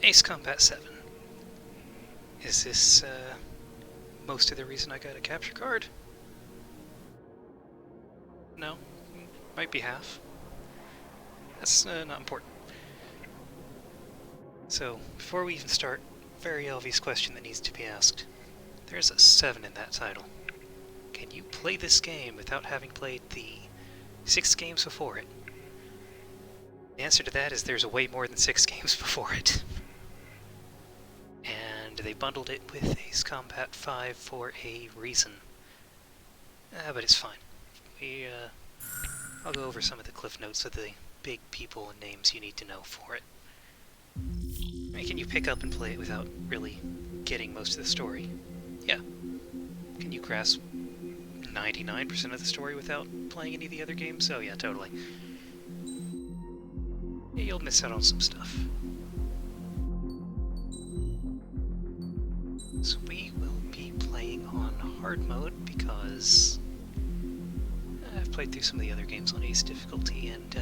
Ace Combat 7. Is this, most of the reason I got a capture card? No? Might be half. That's not important. So, before we even start, very obvious question that needs to be asked. There's a 7 in that title. Can you play this game without having played the 6 games before it? The answer to that is there's way more than 6 games before it. And they bundled it with Ace Combat 5 for a reason. But it's fine. I'll go over some of the cliff notes of the big people and names you need to know for it. I mean, can you pick up and play it without really getting most of the story? Yeah. Can you grasp 99% of the story without playing any of the other games? Oh yeah, totally. Yeah, you'll miss out on some stuff. So we will be playing on hard mode because I've played through some of the other games on Ace difficulty and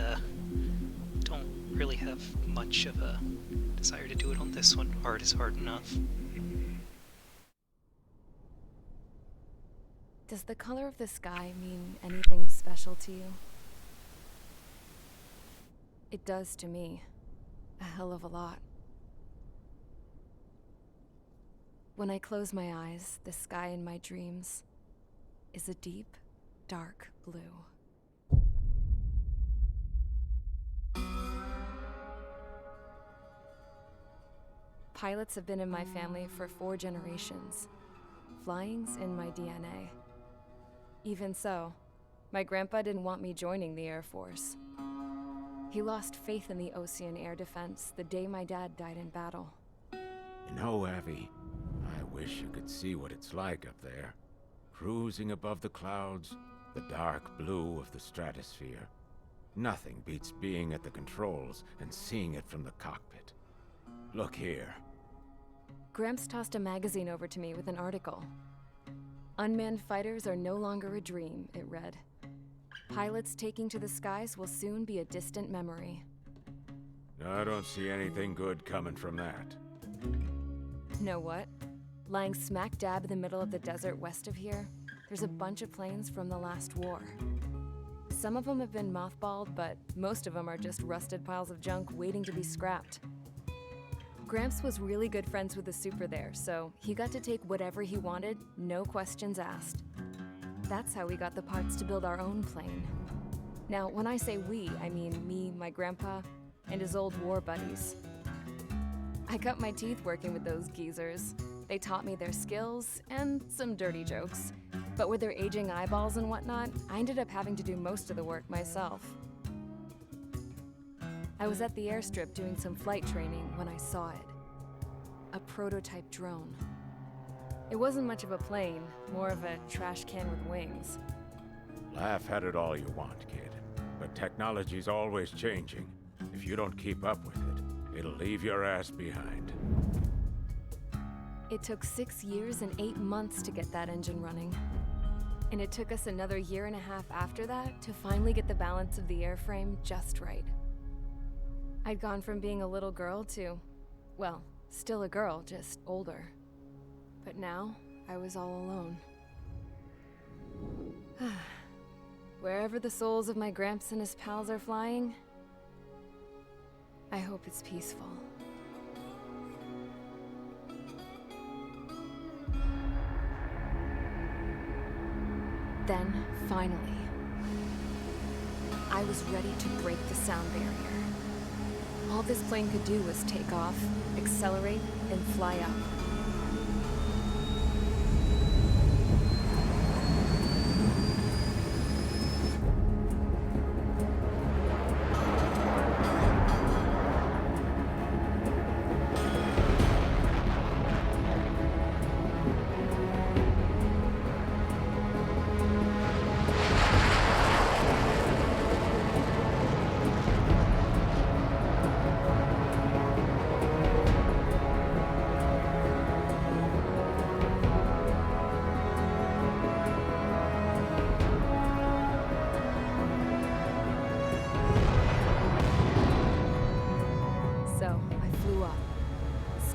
don't really have much of a desire to do it on this one. Hard is hard enough. Does the color of the sky mean anything special to you? It does to me. A hell of a lot. When I close my eyes, the sky in my dreams is a deep, dark blue. Pilots have been in my family for 4 generations. Flying's in my DNA. Even so, my grandpa didn't want me joining the Air Force. He lost faith in the Ocean Air Defense the day my dad died in battle. You know, Abby, I wish you could see what it's like up there. Cruising above the clouds, the dark blue of the stratosphere. Nothing beats being at the controls and seeing it from the cockpit. Look here. Gramps tossed a magazine over to me with an article. Unmanned fighters are no longer a dream, it read. Pilots taking to the skies will soon be a distant memory. I don't see anything good coming from that. Know what? Lying smack dab in the middle of the desert west of here, there's a bunch of planes from the last war. Some of them have been mothballed, but most of them are just rusted piles of junk waiting to be scrapped. Gramps was really good friends with the super there, so he got to take whatever he wanted, no questions asked. That's how we got the parts to build our own plane. Now, when I say we, I mean me, my grandpa, and his old war buddies. I cut my teeth working with those geezers. They taught me their skills and some dirty jokes. But with their aging eyeballs and whatnot, I ended up having to do most of the work myself. I was at the airstrip doing some flight training when I saw it. A prototype drone. It wasn't much of a plane, more of a trash can with wings. Laugh at it all you want, kid. But technology's always changing. If you don't keep up with it, it'll leave your ass behind. It took 6 years and 8 months to get that engine running. And it took us another 1.5 years after that to finally get the balance of the airframe just right. I'd gone from being a little girl to, well, still a girl, just older. But now, I was all alone. Wherever the souls of my Gramps and his pals are flying, I hope it's peaceful. Then, finally, I was ready to break the sound barrier. All this plane could do was take off, accelerate, and fly up.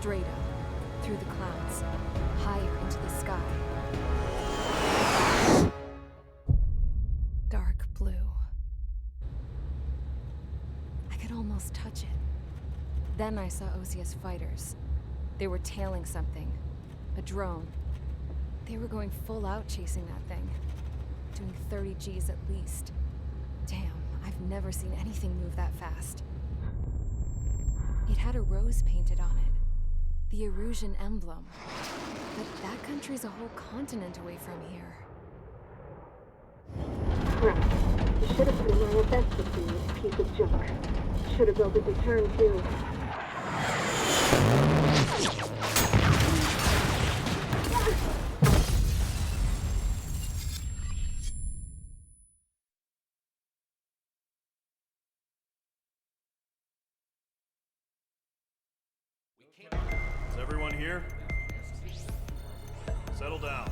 straight up, through the clouds, higher into the sky. Dark blue. I could almost touch it. Then I saw Osia's fighters. They were tailing something. A drone. They were going full out chasing that thing. Doing 30 Gs at least. Damn, I've never seen anything move that fast. It had a rose painted on it. The Erusian emblem. But that country's a whole continent away from here. Crap. You should have put in my events with you, you piece of junk. Should have built a deterrent too. Is everyone here? Settle down.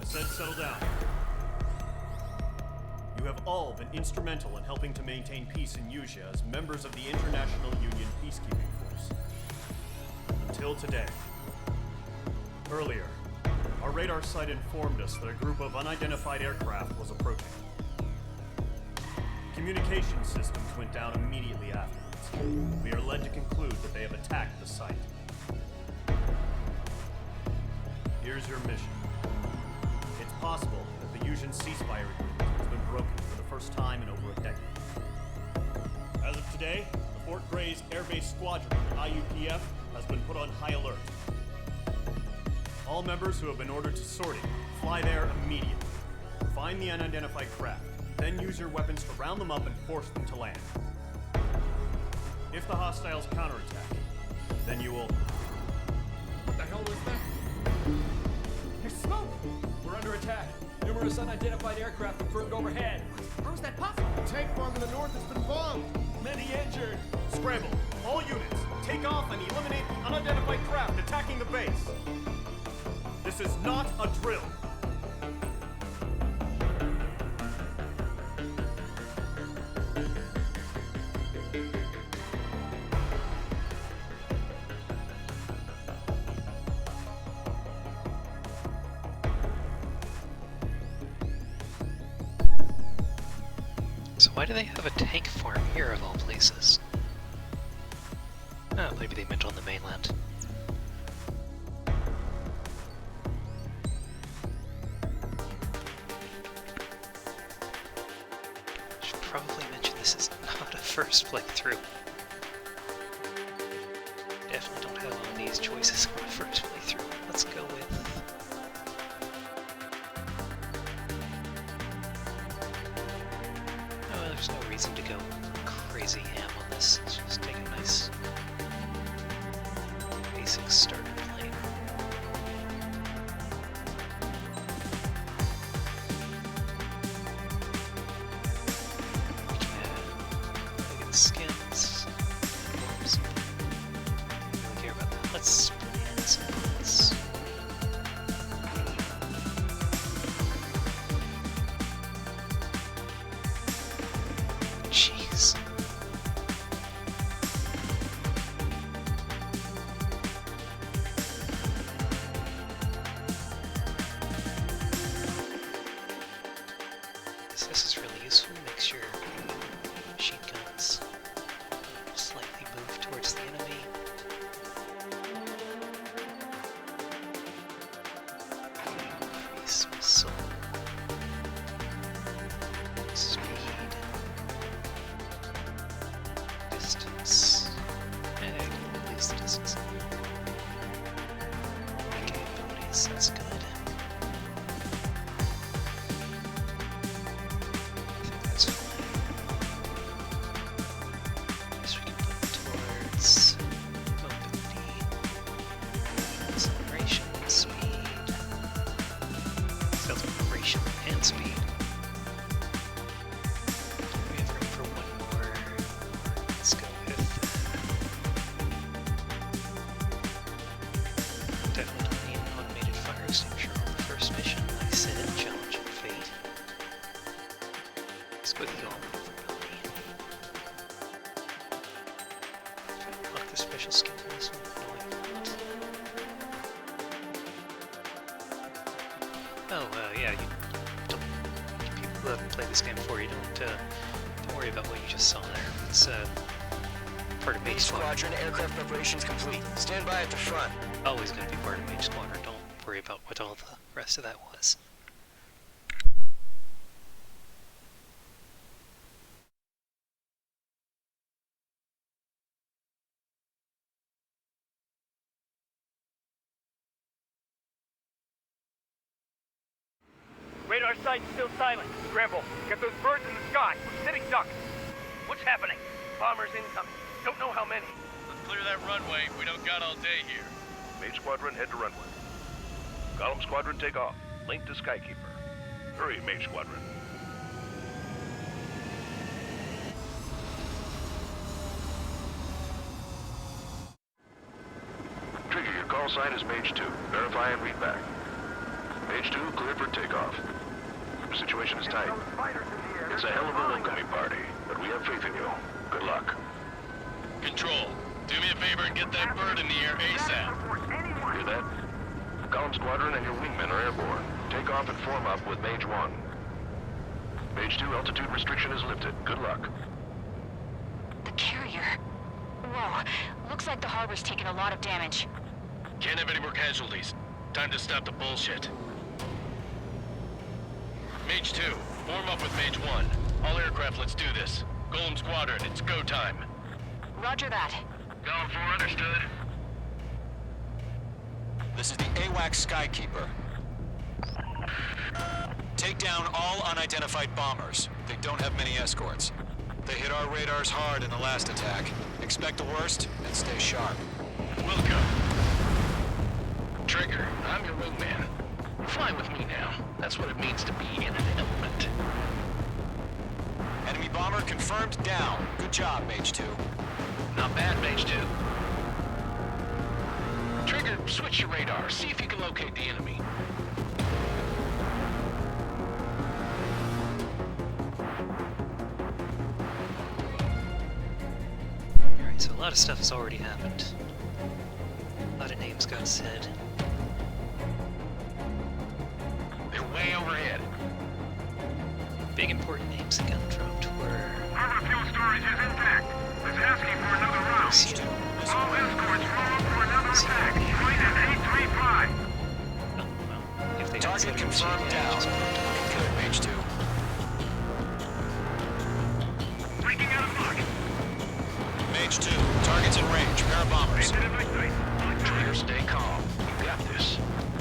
I said settle down. You have all been instrumental in helping to maintain peace in Usea as members of the International Union Peacekeeping Force. Until today. Earlier, our radar site informed us that a group of unidentified aircraft was approaching. Communication systems went down immediately afterwards. We are led to conclude that they have attacked the site. Here's your mission. It's possible that the Usian ceasefire agreement has been broken for the first time in over a decade. As of today, the Fort Gray's Air Base Squadron, IUPF, has been put on high alert. All members who have been ordered to sortie, fly there immediately. Find the unidentified craft, then use your weapons to round them up and force them to land. If the hostiles counterattack, then you will... What the hell was that? There's smoke! We're under attack. Numerous unidentified aircraft confirmed overhead. How is that possible? The tank farm in the north has been bombed. Many injured. Scramble! All units, take off and eliminate the unidentified craft attacking the base. This is not a drill. So why do they have a tank farm here of all places? Oh, maybe they meant on the mainland. Should probably mention this is not a first playthrough. Definitely don't have all these choices on a first playthrough. Let's go with... There's no reason to go crazy ham on this. Let's just take a nice basic starter plane. We can get skins. Oops. Don't care about that. Let's plan some bullets. Jeez. This is really useful. Makes your machine guns slightly move towards the enemy. Increase missile speed. Distance. At least the distance. Capabilities, that's good. I think that's fine. Guess we can put towards mobility, acceleration, speed. Acceleration and speed. We have room for one more. Let's go with definitely don't need an automated fire extinguisher on the first mission. Like I said, challenge and fate. Let's go with the vulnerability. Unlock the special skin for this one. this game before. You don't worry about what you just saw there. It's part of Mage Squadron. Squadron, aircraft preparations complete. Stand by at the front. Always going to be part of Mage Squadron. Don't worry about what all the rest of that was. Radar site's still silent. Scramble. Get those birds in the sky. We're sitting ducks. What's happening? Bombers incoming. Don't know how many. Let's clear that runway. We don't got all day here. Mage Squadron, head to runway. Column Squadron, take off. Link to Skykeeper. Hurry, Mage Squadron. Trigger, your call sign is Mage 2. Verify and read back. Mage 2, clear for takeoff. The situation is tight. It's a hell of a welcoming party, but we have faith in you. Good luck. Control, do me a favor and get that bird in the air ASAP. Hear that? Column Squadron and your wingmen are airborne. Take off and form up with Mage 1. Mage 2, altitude restriction is lifted. Good luck. The carrier. Whoa, looks like the harbor's taken a lot of damage. Can't have any more casualties. Time to stop the bullshit. Mage 2, form up with Mage 1. All aircraft, let's do this. Golem Squadron, it's go time. Roger that. Column 4, understood. This is the AWACS Skykeeper. Take down all unidentified bombers. They don't have many escorts. They hit our radars hard in the last attack. Expect the worst and stay sharp. Welcome. Trigger, I'm your wingman. Fly with me now. That's what it means to be in an element. Enemy bomber confirmed down. Good job, Mage 2. Not bad, Mage 2. Trigger, switch your radar. See if you can locate the enemy. Alright, so a lot of stuff has already happened. A lot of names got said. They're way overhead. Big important names that got dropped were... Harbor fuel storage is intact. It's asking for another round. All escorts roll for another attack. Join at 835. Oh, well, if they had Target said confirmed down. Looking good, Mage 2. Breaking out of luck. Mage 2, target's in range. Pair of bombers. Trigger, stay calm. You got this.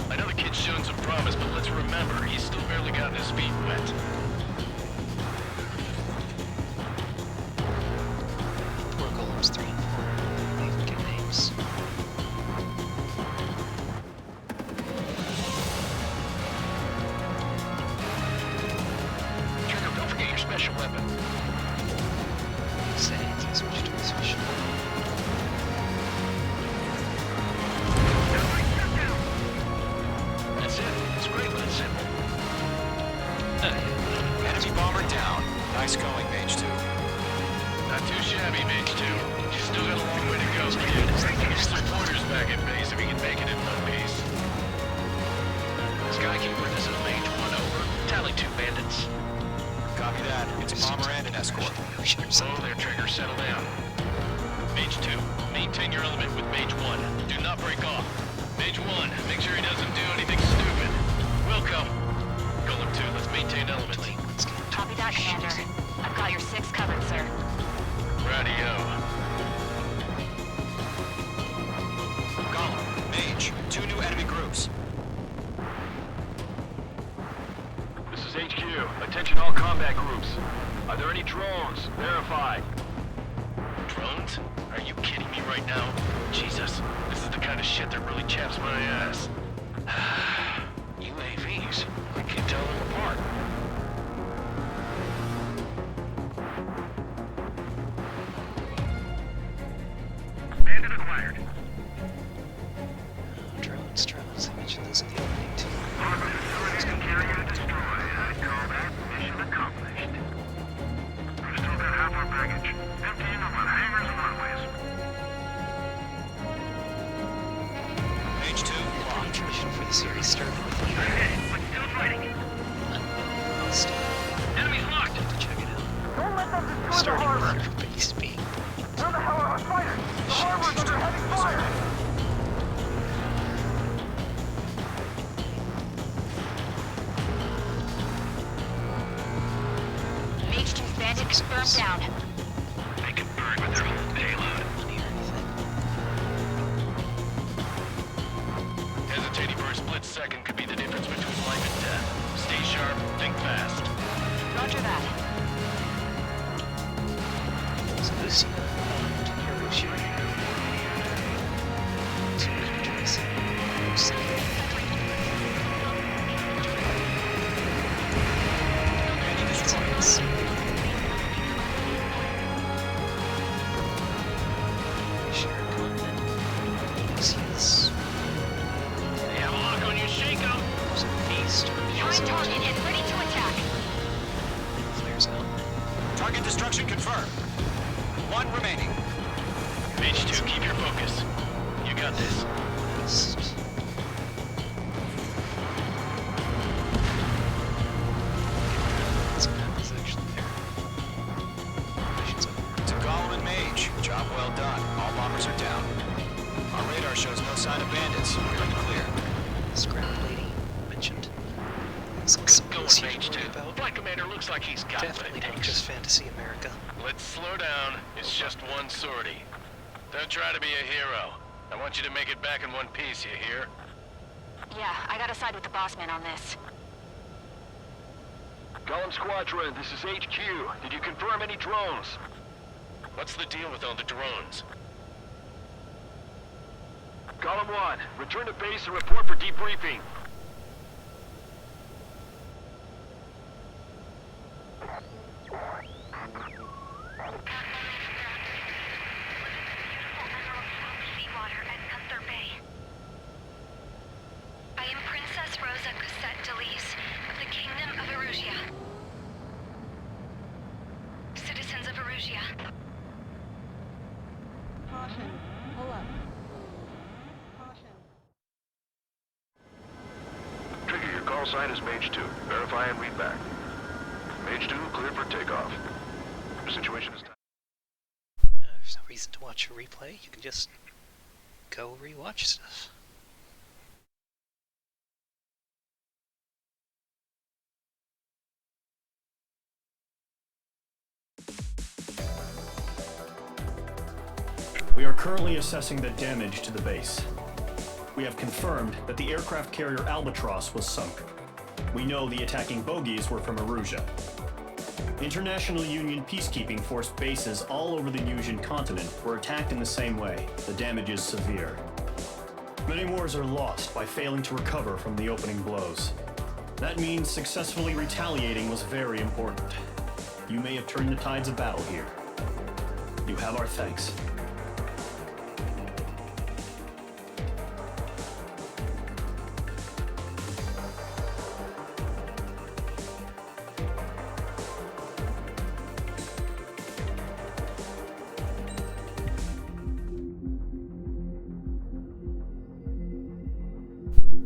I know the kid's shown some promise, but let's remember, he's still barely gotten his feet wet. Poor Golems 3 and 4. They even get names. Trigger, don't forget your special weapon. Say, I switched to a special. That's it. It's great, but it's simple. Enemy bomber down. Nice going, Mage 2. Not too shabby, Mage 2. You still got a long way to go, kid. Get some pointers back at base if you can make it in one piece. Skykeeper, this is Mage 1, over. Tally 2 bandits. Copy that. It's a bomber and an escort. Slow there, Trigger. Settle down. Mage 2, maintain your element with Mage 1. Do not break off. Mage 1, make sure he doesn't do anything stupid. Welcome. Golem 2, let's maintain element. Copy that, Commander. I've got your 6 covered, sir. Radio. Golem, Mage, 2 new enemy groups. This is HQ. Attention all combat groups. Are there any drones? Verify. Drones? Are you kidding me right now? Jesus, this is the kind of shit that really chaps my ass. UAVs. I can't tell them apart. Bandit acquired. Drones. I mentioned those in the opening too. Harbor facilities and carrier destroyed. I call that mission accomplished. We've still got half our baggage. Emptying of our hangars and runways. Mage 2, locked. Tradition for the series started with Ahead, but still fighting. unknown hostile. Enemy Enemy's locked! Check it out. Don't let them destroy the Starting harbor! with our base being Where the hell are our fighters? The harbor's under heavy fire! Mage 2's bandit confirmed down. They can burn with their whole payload. near anything. Hesitating for a split second could be the difference between life and death. Stay sharp, think fast. Roger that. So this to Hiroshima. So rejoice. They have a lock on you, shake 'em! Behind target and ready to attack. Flares out. Target destruction confirmed. One remaining. Mage 2, keep your focus. You got this. This map is actually there. Mission's over. To Gollum and Mage, job well done. All bombers are down. Our radar shows no sign of bandits. We're in the clear. Scrap lady mentioned. This looks so Going easy Mage to 2. worry about. Flight Commander looks like he's got Definitely what it not takes. just fantasy America. Let's slow down. It's just one sortie. Don't try to be a hero. I want you to make it back in one piece, you hear? Yeah, I gotta side with the boss man on this. Gollum Squadron, this is HQ. Did you confirm any drones? What's the deal with all the drones? Gollum 1, return to base and report for debriefing. I am Princess Rosa Cosette Delise of the Kingdom of Erusia. Citizens of Erusia. Caution. Pull up. Caution. Trigger, your call sign is Mage 2. Verify and read back. Mage 2, cleared for takeoff. Situation is... There's no reason to watch a replay. You can just go rewatch stuff. We are currently assessing the damage to the base. We have confirmed that the aircraft carrier Albatross was sunk. We know the attacking bogies were from Erusia. International Union peacekeeping force bases all over the Yusian continent were attacked in the same way. The damage is severe. Many wars are lost by failing to recover from the opening blows. That means successfully retaliating was very important. You may have turned the tides of battle here. You have our thanks.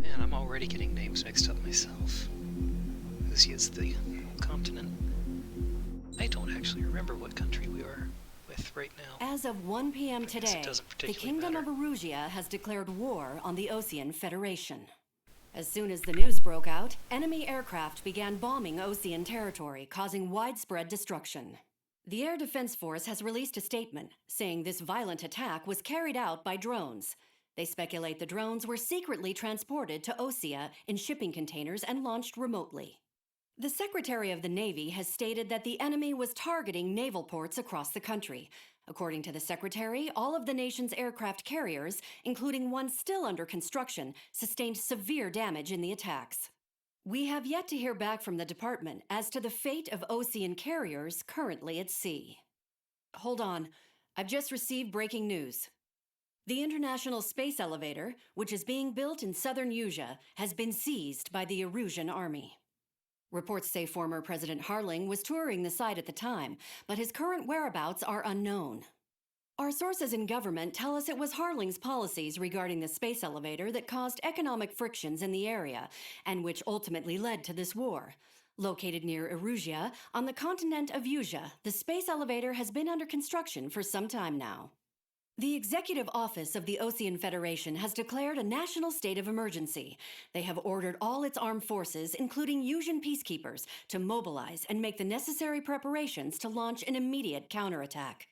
Man, I'm already getting names mixed up myself. This is the whole continent. I don't actually remember what country we are with right now. As of 1 p.m. I guess it today, doesn't the particularly Kingdom matter. of Erusia has declared war on the Osean Federation. As soon as the news broke out, enemy aircraft began bombing Osean territory, causing widespread destruction. The Air Defense Force has released a statement saying this violent attack was carried out by drones. They speculate the drones were secretly transported to Osea in shipping containers and launched remotely. The Secretary of the Navy has stated that the enemy was targeting naval ports across the country. According to the Secretary, all of the nation's aircraft carriers, including one still under construction, sustained severe damage in the attacks. We have yet to hear back from the department as to the fate of Osean carriers currently at sea. Hold on, I've just received breaking news. The International Space Elevator, which is being built in southern Yusia, has been seized by the Erusian army. Reports say former President Harling was touring the site at the time, but his current whereabouts are unknown. Our sources in government tell us it was Harling's policies regarding the space elevator that caused economic frictions in the area, and which ultimately led to this war. Located near Erusia, on the continent of Usia, the space elevator has been under construction for some time now. The Executive Office of the Ocean Federation has declared a national state of emergency. They have ordered all its armed forces, including Usian peacekeepers, to mobilize and make the necessary preparations to launch an immediate counterattack.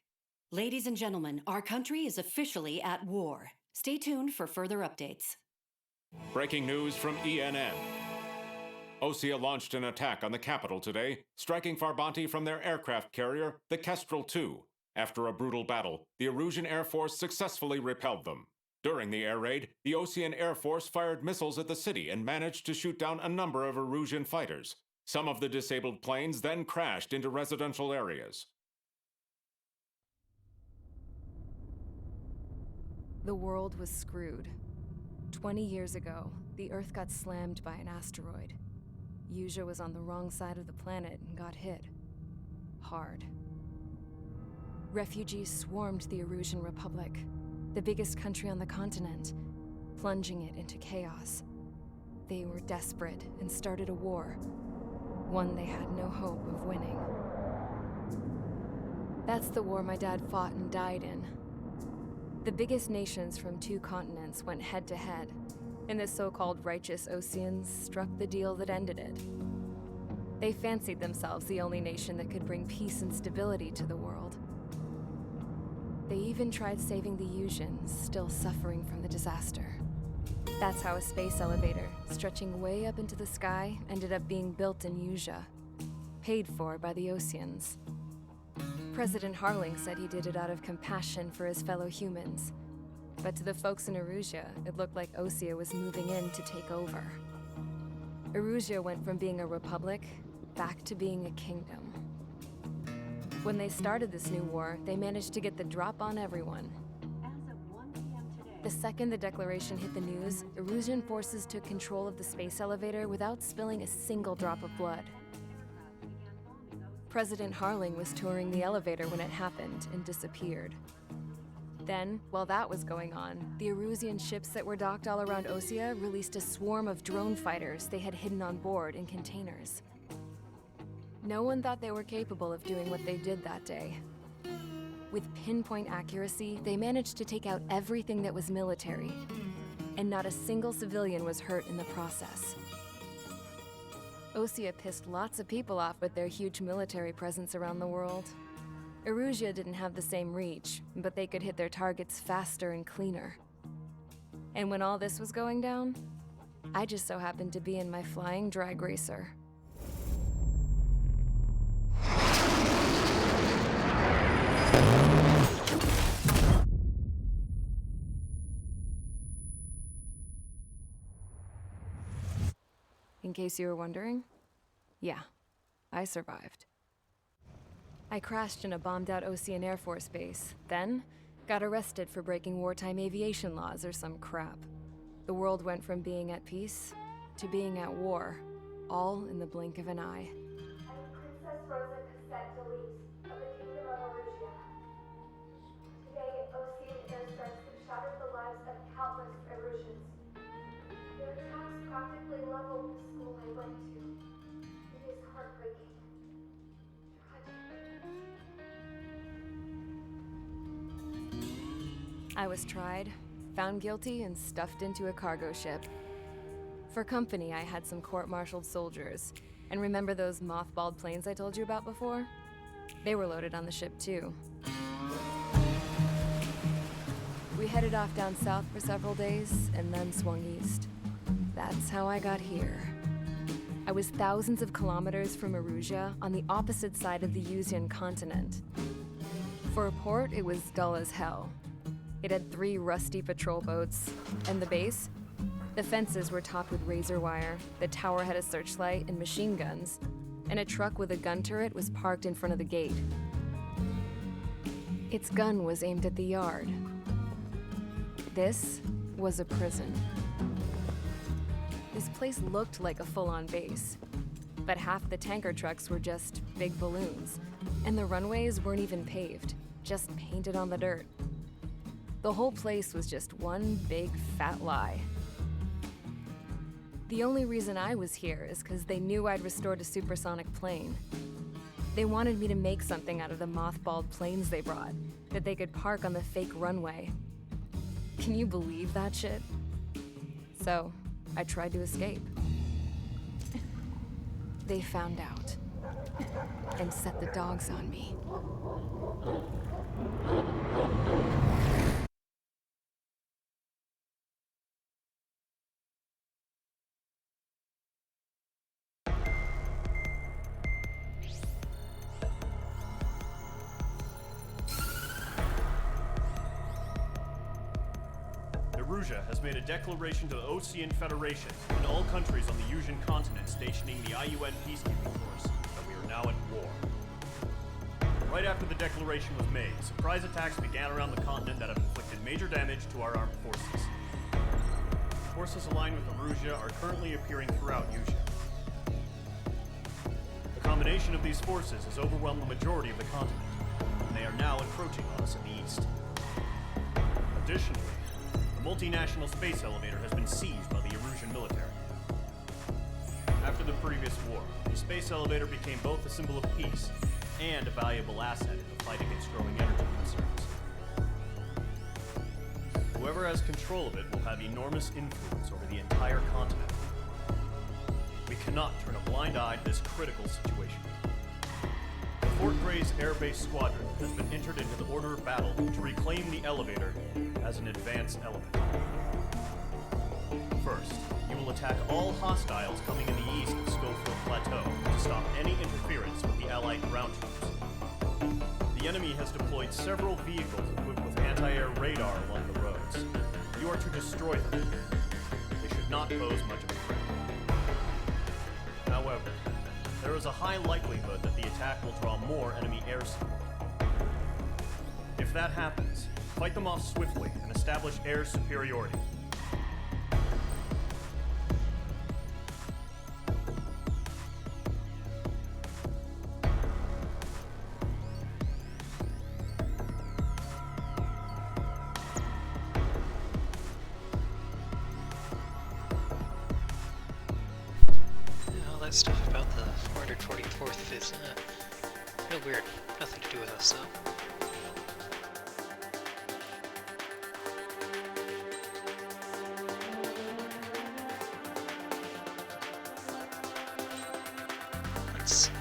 Ladies and gentlemen, our country is officially at war. Stay tuned for further updates. Breaking news from ENN. Osea launched an attack on the capital today, striking Farbanti from their aircraft carrier, the Kestrel II. After a brutal battle, the Erusian Air Force successfully repelled them. During the air raid, the Ocean Air Force fired missiles at the city and managed to shoot down a number of Erusian fighters. Some of the disabled planes then crashed into residential areas. The world was screwed. 20 years ago, the Earth got slammed by an asteroid. Usia was on the wrong side of the planet and got hit. Hard. Refugees swarmed the Erusian Republic, the biggest country on the continent, plunging it into chaos. They were desperate and started a war, one they had no hope of winning. That's the war my dad fought and died in. The biggest nations from 2 continents went head-to-head, and the so-called righteous Oceans struck the deal that ended it. They fancied themselves the only nation that could bring peace and stability to the world. They even tried saving the Usians, still suffering from the disaster. That's how a space elevator, stretching way up into the sky, ended up being built in Usia, paid for by the Oceans. President Harling said he did it out of compassion for his fellow humans. But to the folks in Erusia, it looked like Osea was moving in to take over. Erusia went from being a republic back to being a kingdom. When they started this new war, they managed to get the drop on everyone. The second the declaration hit the news, Erusian forces took control of the space elevator without spilling a single drop of blood. President Harling was touring the elevator when it happened and disappeared. Then, while that was going on, the Erusian ships that were docked all around Osea released a swarm of drone fighters they had hidden on board in containers. No one thought they were capable of doing what they did that day. With pinpoint accuracy, they managed to take out everything that was military, and not a single civilian was hurt in the process. Osea pissed lots of people off with their huge military presence around the world. Erusia didn't have the same reach, but they could hit their targets faster and cleaner. And when all this was going down, I just so happened to be in my flying drag racer. In case you were wondering, yeah, I survived. I crashed in a bombed-out Ocean Air Force base, then got arrested for breaking wartime aviation laws or some crap. The world went from being at peace to being at war, all in the blink of an eye. I'm Princess Rosa Cassette Delise of the Kingdom of Erusia. Today, Ocean airstrikes have shattered the lives of countless Erusians. Their attacks practically leveled the school I went to. It is heartbreaking. Tragic. I was tried, found guilty, and stuffed into a cargo ship. For company, I had some court-martialed soldiers. And remember those mothballed planes I told you about before? They were loaded on the ship too. We headed off down south for several days, and then swung east. That's how I got here. I was thousands of kilometers from Erusia, on the opposite side of the Usian continent. For a port, it was dull as hell. It had 3 rusty patrol boats, and the base? The fences were topped with razor wire, the tower had a searchlight and machine guns, and a truck with a gun turret was parked in front of the gate. Its gun was aimed at the yard. This was a prison. This place looked like a full-on base, but half the tanker trucks were just big balloons, and the runways weren't even paved, just painted on the dirt. The whole place was just one big fat lie. The only reason I was here is because they knew I'd restored a supersonic plane. They wanted me to make something out of the mothballed planes they brought, that they could park on the fake runway. Can you believe that shit? So, I tried to escape. They found out and set the dogs on me. Erusia has made a declaration to the Osean Federation and all countries on the Usian continent stationing the IUN peacekeeping force that we are now at war. Right after the declaration was made, surprise attacks began around the continent that have inflicted major damage to our armed forces. Forces aligned with Erusia are currently appearing throughout Usia. The combination of these forces has overwhelmed the majority of the continent, and they are now encroaching on us in the east. Additionally, the multinational space elevator has been seized by the Erusian military. After the previous war, the space elevator became both a symbol of peace and a valuable asset in the fight against growing energy concerns. Whoever has control of it will have enormous influence over the entire continent. We cannot turn a blind eye to this critical situation. The Fort Gray's Air Base Squadron has been entered into the order of battle to reclaim the elevator as an advance element. First, you will attack all hostiles coming in the east of Schofield Plateau to stop any interference with the Allied ground troops. The enemy has deployed several vehicles equipped with anti-air radar along the roads. You are to destroy them. They should not pose much of a threat. However, there is a high likelihood that the attack will draw more enemy air support. If that happens, fight them off swiftly and establish air superiority. All that stuff about the 444th is real weird. Nothing to do with us, though. Let's see.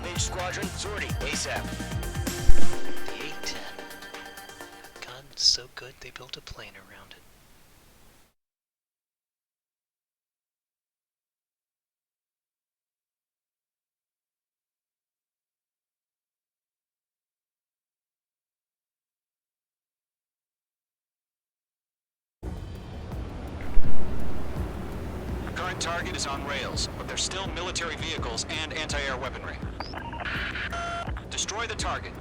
Mage Squadron, sortie, ASAP. The A-10. A gun so good they built a plane around it. Current target is on rails, but there's still military vehicles and anti-air weaponry. Destroy the target.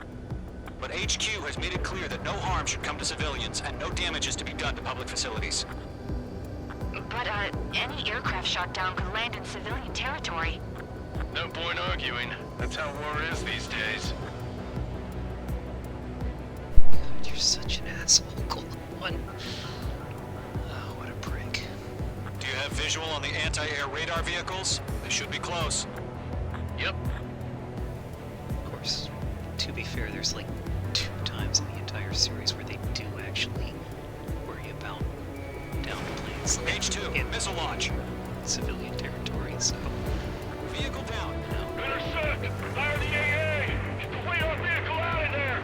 But HQ has made it clear that no harm should come to civilians and no damage is to be done to public facilities. But, any aircraft shot down could land in civilian territory. No point arguing. That's how war is these days. God, you're such an asshole, Gold One. Oh, what a prick. Do you have visual on the anti-air radar vehicles? They should be close. Yep. Of course, to be fair, there's like 2 times in the entire series where they do actually worry about downed planes H2, in missile launch. civilian territory, so Vehicle down. no. Intercept! Fire the AA! Complete our vehicle out of there!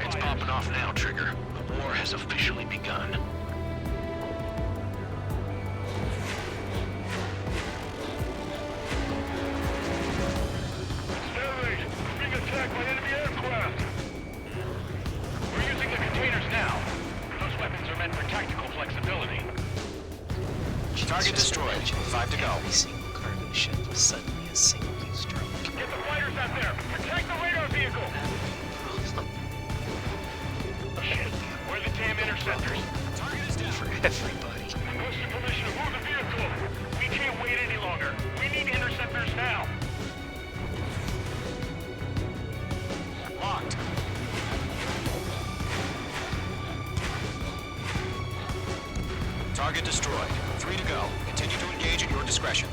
It's popping off now, Trigger. The war has officially begun. Target destroyed. 5 to go. Every single cargo ship was suddenly a single-use drone. Get the fighters out there! Protect the radar vehicle! Problem Shit, where are the damn interceptors? Target is down. for everybody. Request permission to move the vehicle! We can't wait any longer. We need interceptors now! Locked. Target destroyed. 3 to go. Continue to engage at your discretion.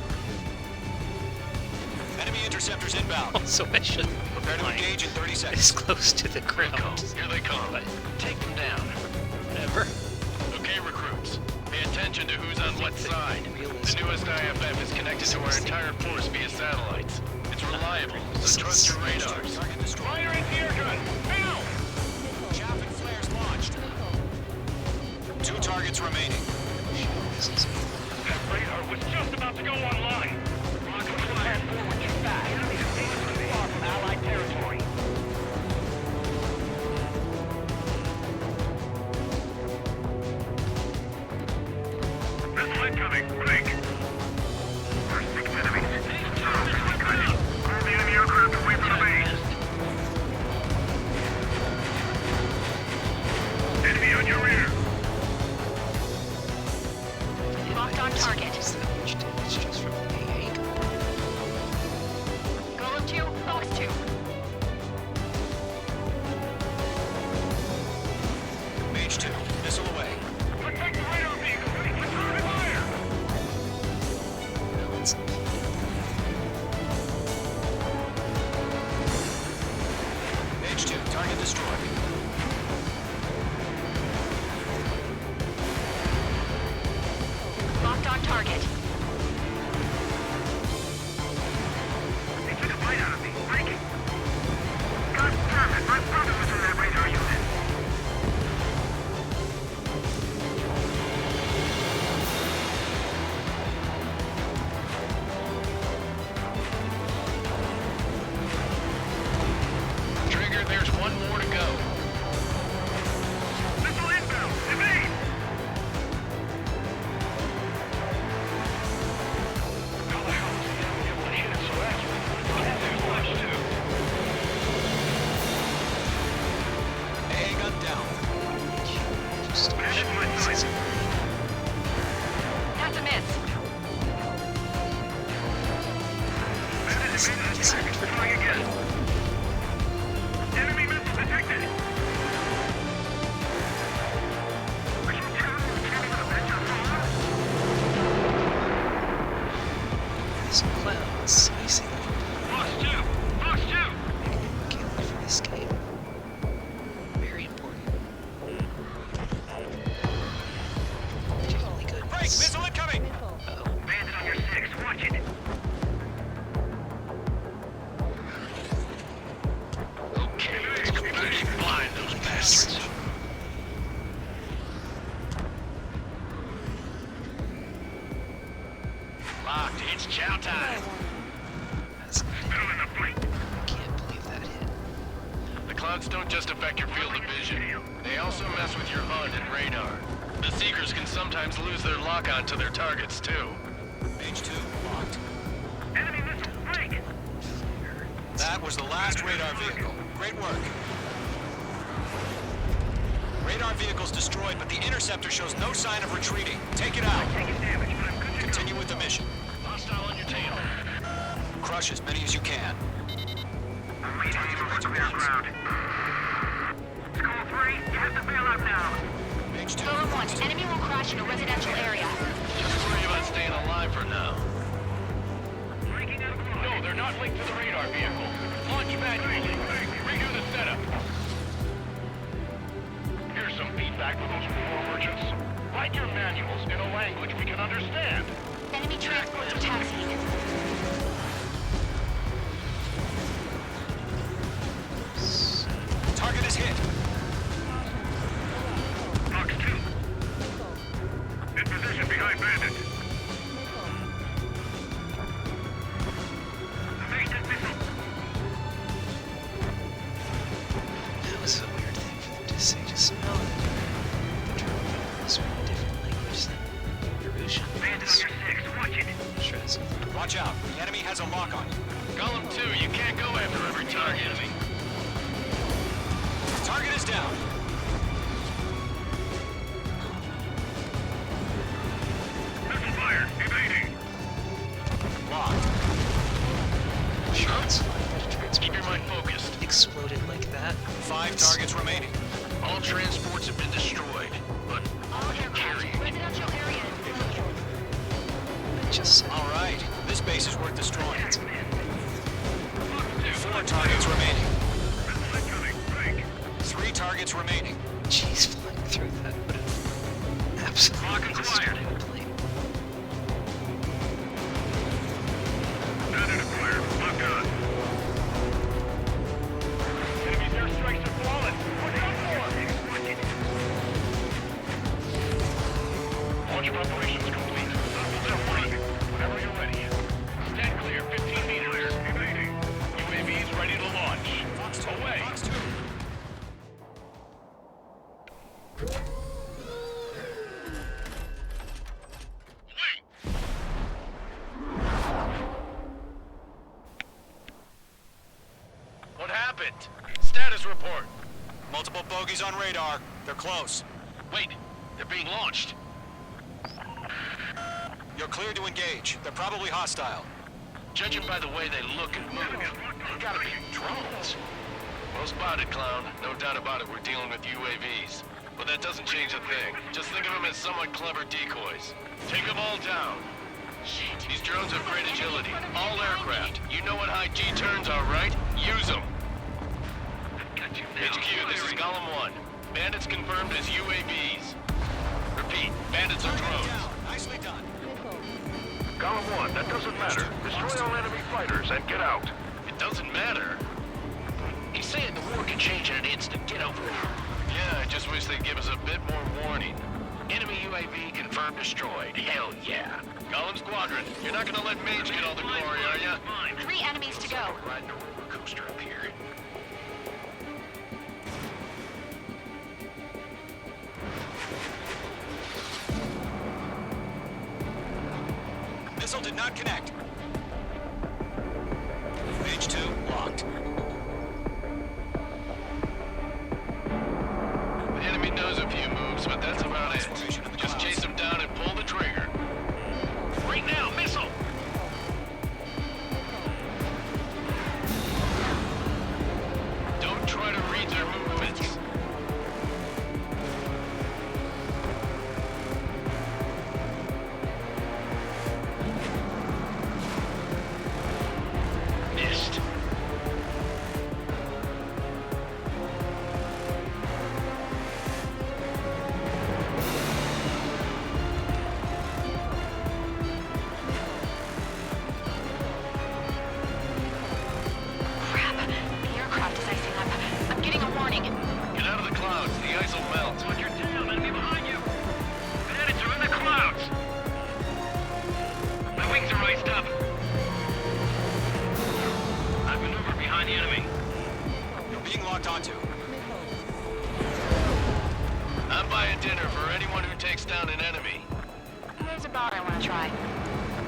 Enemy interceptors inbound. Also, I should Prepare to engage in 30 this seconds. close to the ground. Here they come. Take them down. Whatever. Okay, recruits. Pay attention to who's on what side. The newest IFF is connected to our entire force via satellites. It's reliable, so trust your radars. Target destroyed. Fire anti-air gun! Now! Chaff and flares launched. 2 targets remaining. That radar was just about to go online! Rocket fire forward too fast. Enemy is dangerously far from Allied territory. Missile incoming. Break. There's 6 enemies. Call the enemy aircraft away from the base. Enemy on your rear. Locked on target. Which damage just from the angle. Golem 2, focus 2. Mage 2. Missile away. Protect the radar vehicle! Return fire! Balance. Mage 2. Target destroyed. Locked on target. They took a bite out of me. Breaking. God damn it. My brother was in that radar unit. Trigger, there's one more to go. Missile inbound. Evade. How the hell was the enemy able to hit it so accurately? There's flash too. AA gun down. Just Manage my sight. That's a miss. Trying again. Enemy missile detected. Are you telling me we can't even avenge our father? these clowns slicing Fox 2! Fox 2! kill for this game. Very important. Particularly good. Break! Missile incoming! Uh-oh. Bandit on your 6. Watch it. Okay, let's completely blind those bastards. Locked. It's chow time. That's Still in the fight. I can't believe that hit. The clouds don't just affect your field of vision. They also mess with your HUD and radar. The Seekers can sometimes lose their lock-on to their targets, too. Mage 2. Locked. Enemy missile. Break. That was the last radar vehicle. Great work. Radar vehicle's destroyed, but the interceptor shows no sign of retreating. Take it out. Taking damage, but I'm good to go. Continue with the mission. Hostile on your tail. Crush as many as you can. I'm reading you over clear ground. Skull 3, you have to bail out now. Mage 2. Golem 1, enemy will crash in a residential area. Just worry about staying alive for now. Breaking out of the No, they're not linked to the radar vehicle. Launch manually. Redo the setup. Here's some feedback for those war merchants. Write your manuals in a language we can understand. Enemy transports are taxiing. Target is hit. Fox 2. In position behind Bandit. Evade that missile. That was a weird thing for them to say. Just know that the drone was in a different language than Erusian. Bandit on your Watch out. The enemy has a lock on you. Golem 2, you can't go after every target. Enemy. Target is down. Missile fire. Evading. Locked. Shots? Keep your mind focused. Exploded like that. 5 targets remaining. All transports have been destroyed, but All aircraft. Residential area is closed. Just said. All right. This base is worth destroying. It's 4 targets remaining. Missile incoming. Break. 3 targets remaining. Jeez, flying through that would have absolutely destroyed the plane. Bandit acquired. Lock on. Enemy's airstrikes are flawless. Watch out for them. Launch operations complete. Missiles are free. Whenever you're ready. Stand clear. 15 meters. Evading. UAVs ready to launch. Away. Fox 2. what happened? Status report. Multiple bogies on radar. They're close. Wait, they're being launched. You're clear to engage. They're probably hostile. Judging by the way they look and move, they gotta be drones. Well spotted, clown. No doubt about it, we're dealing with UAVs. But that doesn't change a thing. Just think of them as somewhat clever decoys. Take them all down. These drones have great agility. All aircraft. You know what high G turns are, right? Use them. HQ, this is Golem 1. Bandits confirmed as UAVs. Repeat, bandits are drones. Nicely done. Golem 1, that doesn't matter. Destroy all enemy fighters and get out. It doesn't matter. He's saying the war can change in an instant. Get over it. Yeah, I just wish they'd give us a bit more warning. Enemy UAV confirmed destroyed. Hell yeah. Golem Squadron, you're not gonna let Mage get all the glory, are ya? 3 enemies to go. We're riding a roller coaster up here. Missile did not connect. Mage 2 locked. The enemy knows a few moves, but that's about it. Just chase them down and pull the trigger. Right now, missile! Don't try to read their movements. Missed. Crap. The aircraft is icing up. I'm getting a warning. Get out of the clouds. The ice will melt. Watch your tail. Enemy behind you. Bandits are in the clouds. My wings are iced up. I maneuver behind the enemy. You're being locked onto. I'm buying dinner for anyone who takes down an enemy. There's a bot I want to try.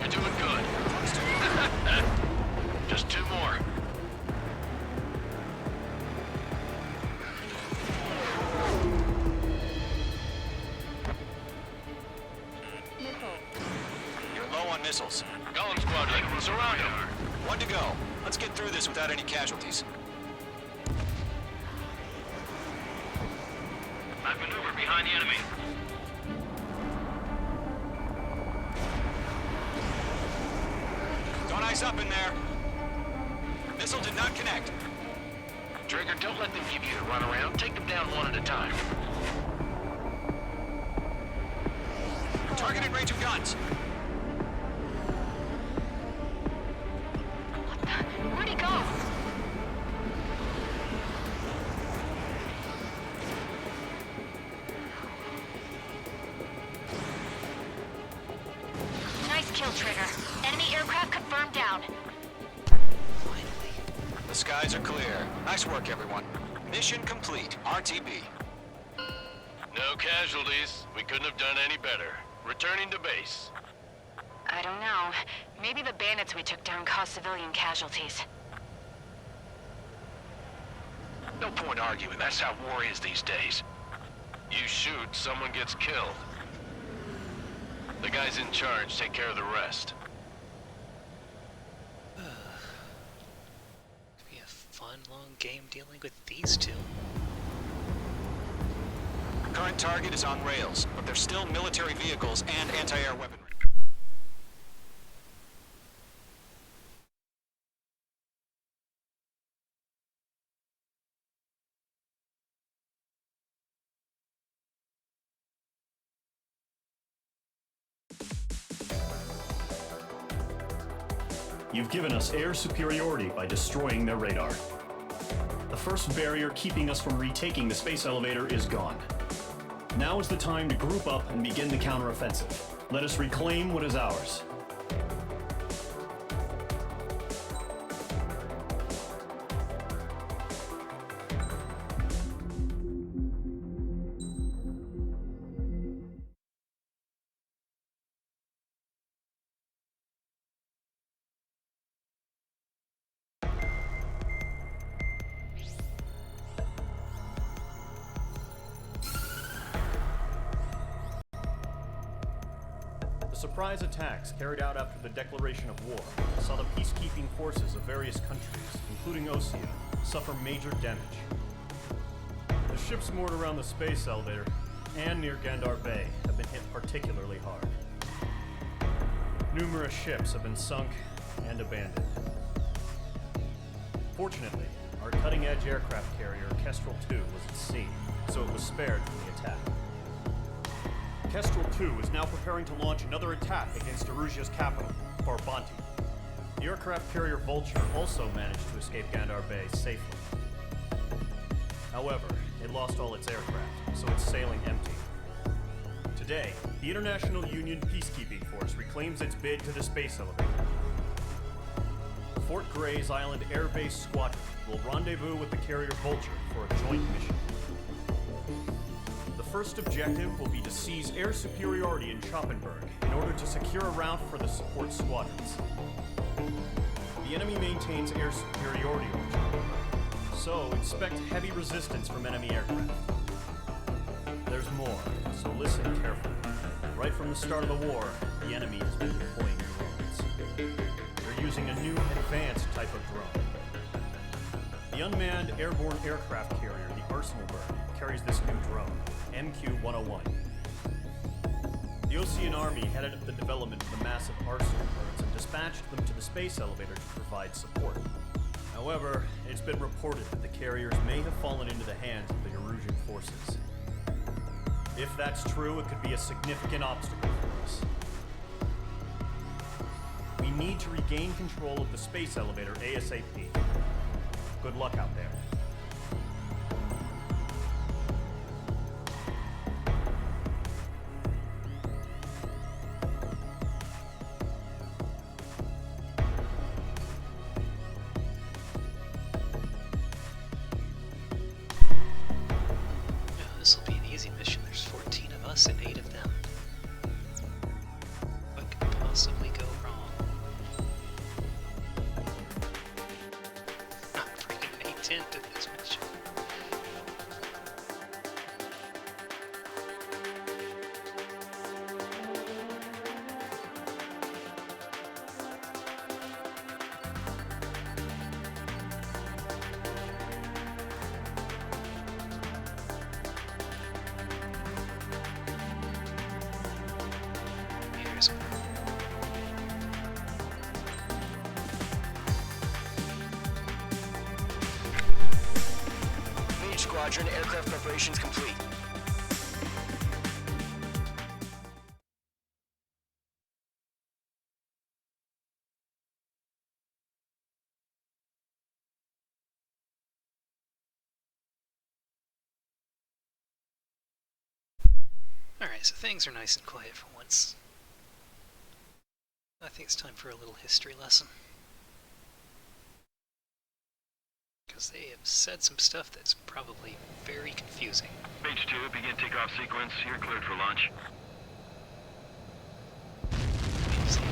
You're doing good. Just 2 more. You're low on missiles. Golem Squadron, surround them. 1 to go. Let's get through this without any casualties. I maneuver behind the enemy. Don't ice up in there. Missile did not connect. Trigger, don't let them give you the runaround. Take them down one at a time. Target in range of guns. Where'd he go? Nice kill, Trigger. Enemy aircraft confirmed down. Finally. The skies are clear. Nice work, everyone. Mission complete. RTB. No casualties. We couldn't have done any better. Returning to base. I don't know. Maybe the bandits we took down caused civilian casualties. No point arguing. That's how war is these days. You shoot, someone gets killed. The guys in charge take care of the rest. Be a fun, long game dealing with these two. Current target is on rails, but there's still military vehicles and anti-air weaponry. You've given us air superiority by destroying their radar. The first barrier keeping us from retaking the space elevator is gone. Now is the time to group up and begin the counteroffensive. Let us reclaim what is ours. The surprise attacks carried out after the declaration of war saw the peacekeeping forces of various countries, including Osea, suffer major damage. The ships moored around the space elevator and near Gandar Bay have been hit particularly hard. Numerous ships have been sunk and abandoned. Fortunately, our cutting-edge aircraft carrier Kestrel 2 was at sea, so it was spared from the attack. Kestrel 2 is now preparing to launch another attack against Erusia's capital, Farbanti. The aircraft carrier Vulture also managed to escape Gandar Bay safely. However, it lost all its aircraft, so it's sailing empty. Today, the International Union Peacekeeping Force reclaims its bid to the space elevator. Fort Gray's Island Air Base Squadron will rendezvous with the carrier Vulture for a joint mission. The first objective will be to seize air superiority in Schoppenberg in order to secure a route for the support squadrons. The enemy maintains air superiority over Schoppenberg, so expect heavy resistance from enemy aircraft. There's more, so listen carefully. Right from the start of the war, the enemy has been deploying drones. They're using a new advanced type of drone. The unmanned airborne aircraft carrier, the Arsenalberg, carries this new drone, MQ-101. The Osean Army headed up the development of the massive Arsenalbergs and dispatched them to the space elevator to provide support. However, it's been reported that the carriers may have fallen into the hands of the Erusian forces. If that's true, it could be a significant obstacle for us. We need to regain control of the space elevator ASAP. Good luck out there. This will be an easy mission. There's 14 of us and 8 of them. What could possibly go wrong? Not bringing an A-10 to this mission. Here's one. Mage Squadron, aircraft preparations complete. Alright, so things are nice and quiet for once. I think it's time for a little history lesson. Because they have said some stuff that's probably very confusing. Mage 2, begin takeoff sequence. You're cleared for launch. Confusing.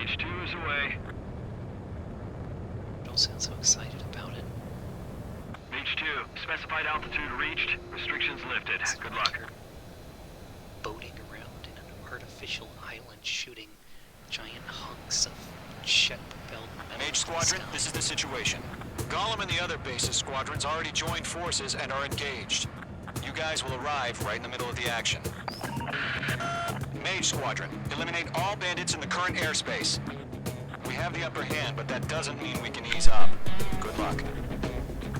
Mage 2 is away. Don't sound so excited about it. Mage 2, specified altitude reached, restrictions lifted. Good luck. Boating around in an artificial island shooting giant hunks of jet-propelled metal. Mage Squadron, this is the situation. Gollum and the other bases squadrons already joined forces and are engaged. You guys will arrive right in the middle of the action. Mage Squadron, eliminate all bandits in the current airspace. We have the upper hand, but that doesn't mean we can ease up. Good luck.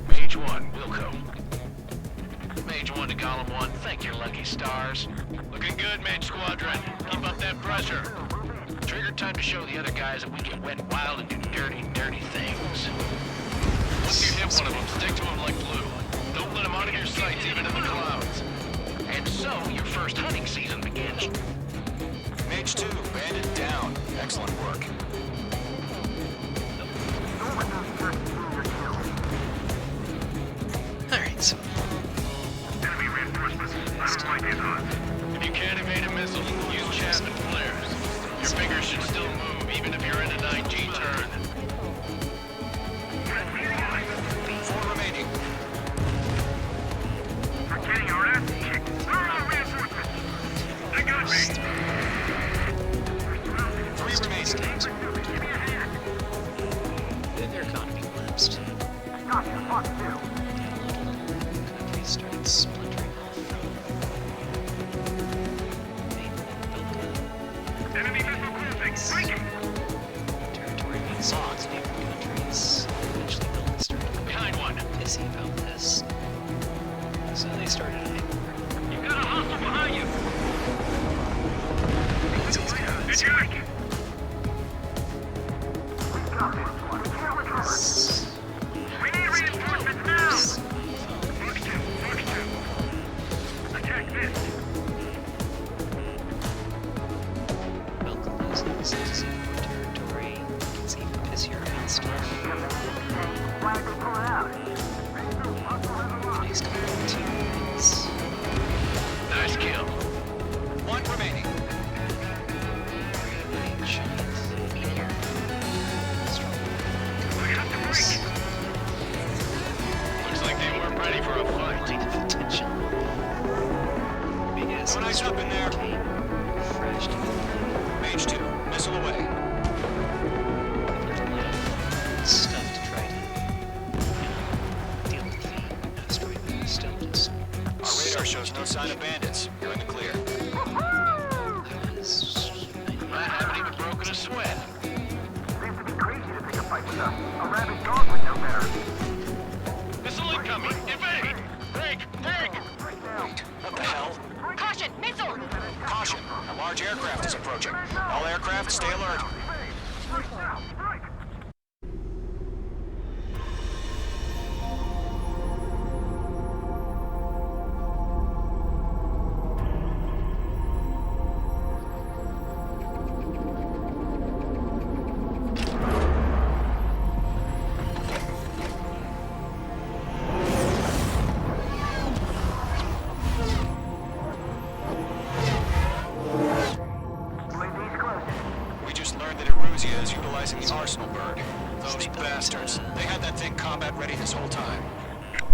Mage 1, Wilco. Mage 1 to Column 1, thank your lucky stars. Looking good, Mage Squadron. Keep up that pressure. Trigger time to show the other guys that we can wet wild and do dirty, dirty things. Once you hit one of them, stick to them like glue. Don't let them out of your sights, even in the clouds. And so, your first hunting season begins. Mage 2, bandit down. Excellent work. Alright, so Enemy reinforcements. If you can't evade a missile, use Chapman flares. Your fingers should still move, even if you're in a 9G turn. 4 remaining. We're getting our ass kicked. Throw out reinforcements. They got me. 3 remaining. Give me a hand. their economy collapsed. Gotcha, fuck you. Countries started splintering off. Enemy missile cruising. Breaking. Territory being sold to neighboring countries. Eventually buildings started Behind one. pissy about this. So they started a war. You've got a hostile behind you. It's Attack. We need reinforcements now. Fox 2, Fox 2. Attack this. Welcome those citizens in your territory. It's even pissier about stuff. Nice cartoons. Nice kill. 1 remaining. Giant meteor. We have to break. Looks like they weren't ready for a fight. Light of attention. Big ass One eyes up in there. came, crashed into the Mage 2, missile away. stuff to try to, deal with the asteroid, but still just. Our radar shows no sign of bandits. You're in the clear. I haven't even broken a sweat. Seems to be crazy to pick a fight with us. A rabid dog would know better. Missile incoming! Evade! Break! Break! What the hell? Caution! Missile! Caution! A large aircraft is approaching. All aircraft, stay alert. We just learned that Eruzia is utilizing the Arsenal bird. Those bastards. They had that thing combat ready this whole time.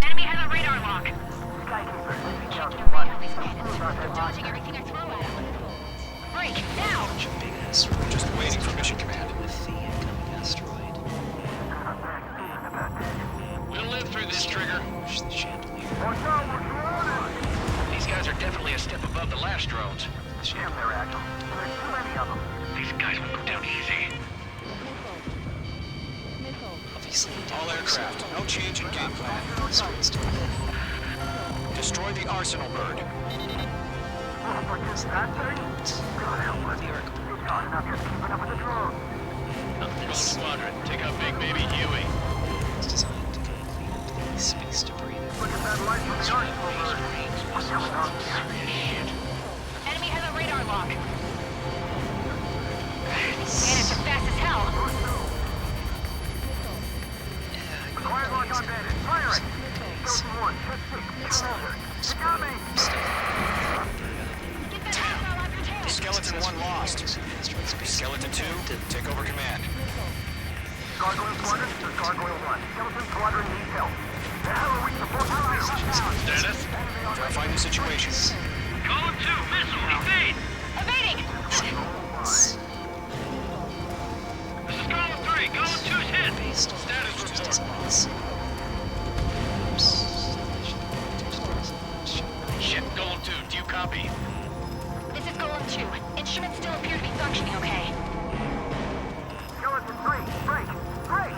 Enemy has a radar lock. Checking a radar these bandits. They're dodging everything I throw at them. Break! Now! Big ass Just waiting for mission command. with the incoming asteroid. We'll live through this, Trigger. Push the chandelier. These guys are definitely a step above the last drones. Damn, they're agile. There's too many of them. These guys will go down easy. Obviously, All aircraft, no change in game plan. asteroid's still there. Destroy the Arsenal bird. The arc Go this Squadron, take out Big Baby Huey. is designed to clean up the space debris that Enemy has a radar lock. These bandits are fast as hell. Quiet lock on bandit. Fire it. Skeleton 1, check 6. Get closer. You got me. Get that hostile off your tail. Skeleton Skeleton 1 lost. Skeleton 2, take over command. Gargoyle Squadron to Gargoyle 1. Skeleton Squadron needs help. The hell are we supposed to do? Status? Verifying the situation. Column 2, missile, evade! Evading! This is Column 3, Column 2's hit! Status report. Shit, Column 2, do you copy? This is Golem 2. Instruments still appear to be functioning okay. Skeleton 3, break! Break!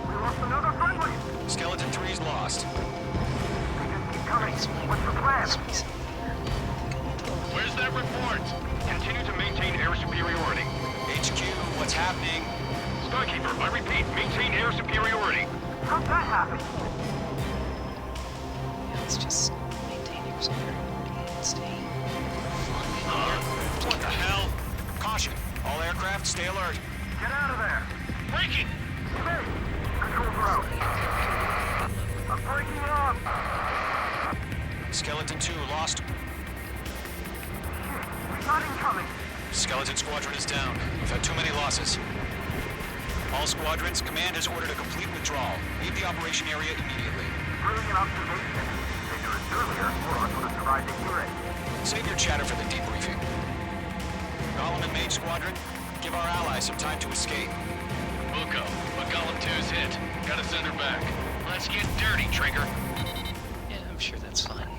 We lost another friendly! Skeleton 3's lost. They just keep coming. What's the plan? Where's that report? Continue to maintain air superiority. HQ, what's happening? Skykeeper, I repeat, maintain air superiority. How'd that happen? Yeah, let's just maintain your superiority and stay What the hell? Caution. All aircraft, stay alert. Get out of there! Breaking! Hey! Controls are out. I'm breaking up! Skeleton 2 lost. We got incoming! Skeleton Squadron is down. We've had too many losses. All squadrons, command has ordered a complete withdrawal. Leave the operation area immediately. Brilliant observation. Dangerous earlier, or us would have survived to hear it. Save your chatter for the debriefing. Golem and Mage Squadron, give our allies some time to escape. We'll go, but Column 2's hit. Gotta send her back. Let's get dirty, Trigger. Yeah, I'm sure that's fine.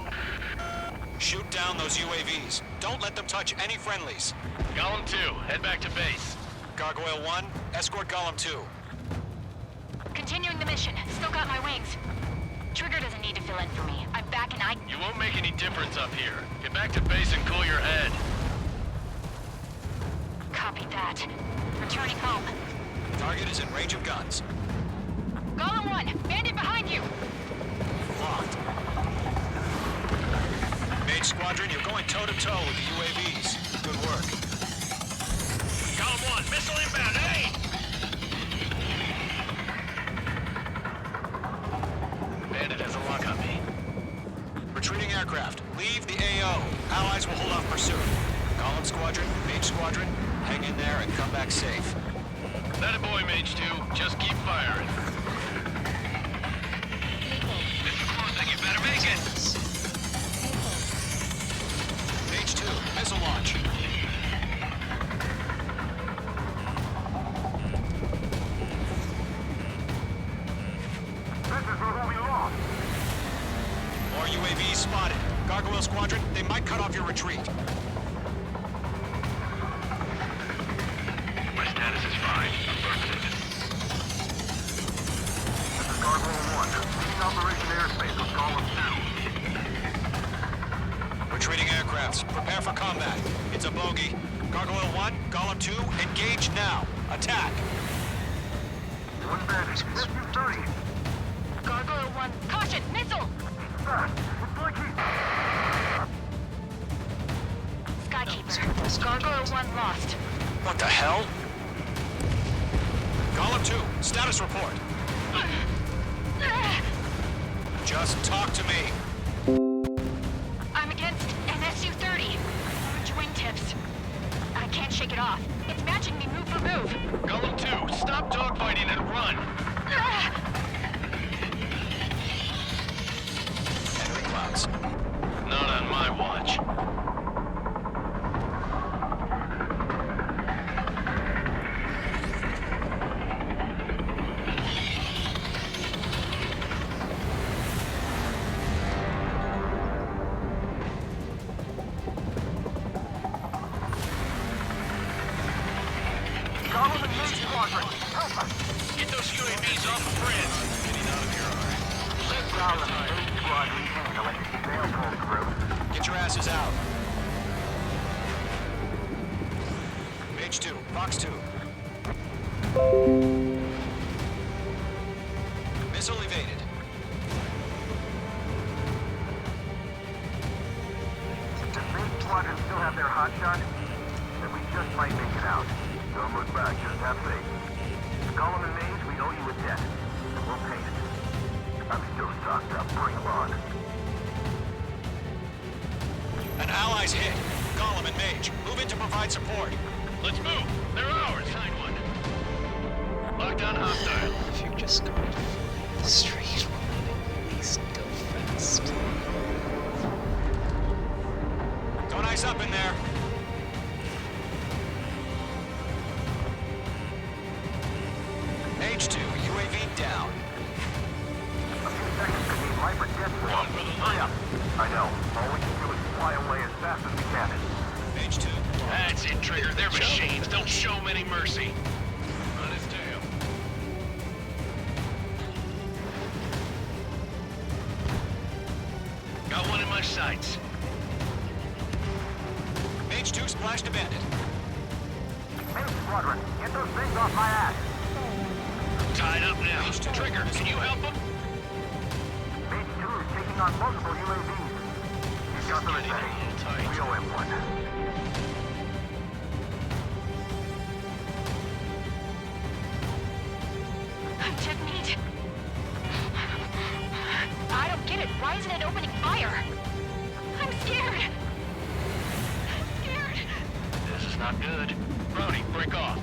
Shoot down those UAVs. Don't let them touch any friendlies. Column 2, head back to base. Gargoyle 1, escort Golem 2. Continuing the mission. Still got my wings. Trigger doesn't need to fill in for me. I'm back and I... You won't make any difference up here. Get back to base and cool your head. Copy that. Returning home. Target is in range of guns. Golem 1, bandit behind you! Locked. Mage Squadron, you're going toe-to-toe with the UAVs. Good work. Column 1, missile inbound, hey! Bandit has a lock on me. Retreating aircraft, leave the AO. Allies will hold off pursuit. Golem Squadron, Mage Squadron, hang in there and come back safe. That a boy, Mage 2. Just keep firing. This is closing. You better make it. Mage 2, missile launch. This is who we lost! More UAVs spotted. Gargoyle Squadron, they might cut off your retreat. My status is fine. Affirmative. This is Gargoyle 1. Leading Operation Airspace with Golem 2. Retreating aircrafts, prepare for combat. It's a bogey. Gargoyle 1, Golem 2, engage now. Attack. One bandit. This is 30. Gargoyle 1, caution! Missile! It's like he's... Skykeeper. Gargoyle 1 lost. What the hell? Golem 2, status report. Just talk to me. I'm against MSU-30. Orange wingtips. I can't shake it off. It's matching me move for move. Golem 2, stop dogfighting and run. Enemy clouds. Not on my watch. Golem and Mage Squadron, help us! Get those UAVs off the bridge. Getting out of here, all right. Golem and Mage Squadron handle it. They'll pull through. Get your asses out. Mage 2, Fox 2. Missile evaded. Does Mage Squadron still have their hotshot? Then we just might make it out. Don't look back, just have faith. Golem and Mage, we owe you a debt. And we'll pay it. I'm still stocked up, bring them on. An ally's hit. Golem and Mage, move in to provide support. Let's move. They're ours. Sign one. Lockdown hostile. If you're just going to fly the street, at least go fast. Don't ice up in there. Mage 2, UAV down. A few seconds could mean life or death for us. Hurry up. I know. All we can do is fly away as fast as we can. Mage 2. That's it, Trigger. They're machines. Don't show them any mercy. On his tail. Got one in my sights. Mage 2 splashed a bandit. Hey, Squadron, get those things off my ass. Tied up now. Trigger, can you help him? Mage 2 is taking on multiple UAVs. He's got the ready. We owe him one. Check meat. I don't get it. Why isn't it opening fire? I'm scared. I'm scared. This is not good. Brody, break off.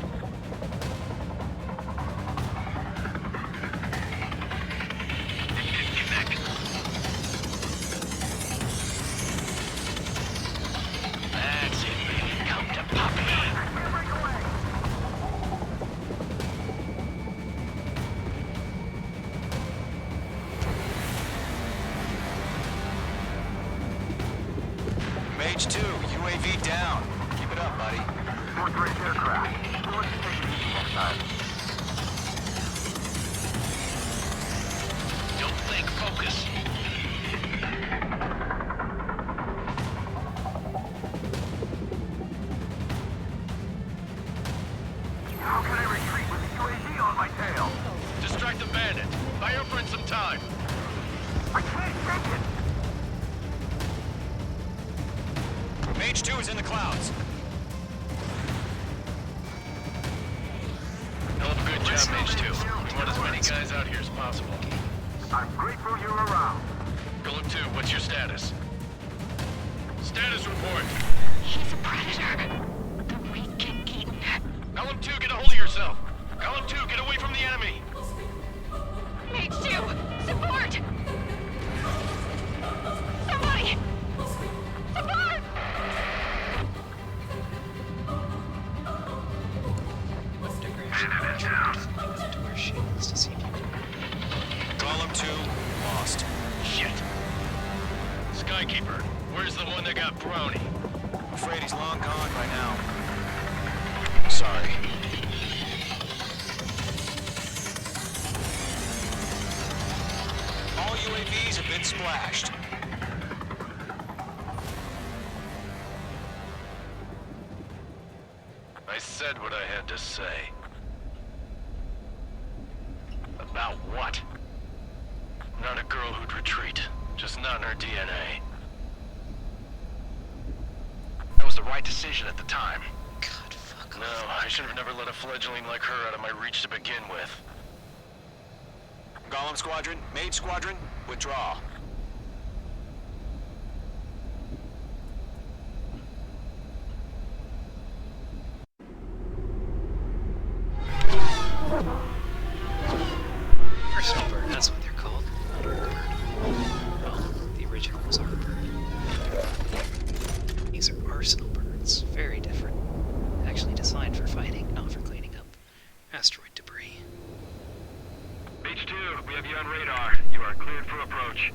Connect. That's it, baby. Come to Poppy. Mage 2, UAV down. Keep it up, buddy. Fourth-rate aircraft. Let's take it easy next time. Don't think, focus. How can I retreat with the UAV on my tail? Distract the bandit. Buy your friend some time. I can't take it! Mage 2 is in the clouds. Hell of a good job, Mage 2. We want as many guys out here as possible. I'm grateful you're around. Golem 2, what's your status? Status report. He's a predator. The weak get eaten. Golem 2, get a hold of yourself. Golem 2, get away from the enemy. Mage 2, support! Somebody! Support! To where she wants to see people. Golem 2, lost. Shit. Skykeeper, where's the one that got Brony? I'm afraid he's long gone by now. Sorry. All UAVs have been splashed. I said what I had to say. About what? Not a girl who'd retreat. Just not in her DNA. That was the right decision at the time. God, fuck No, off. I should have never let a fledgling like her out of my reach to begin with. Golem Squadron, Mage Squadron, withdraw. Arsenal bird, that's what they're called. Not Arbor bird. Well, the original was Arbor bird. These are arsenal birds. Very different. Actually designed for fighting, not for cleaning up asteroid debris. Mage 2, we have you on radar. You are cleared for approach.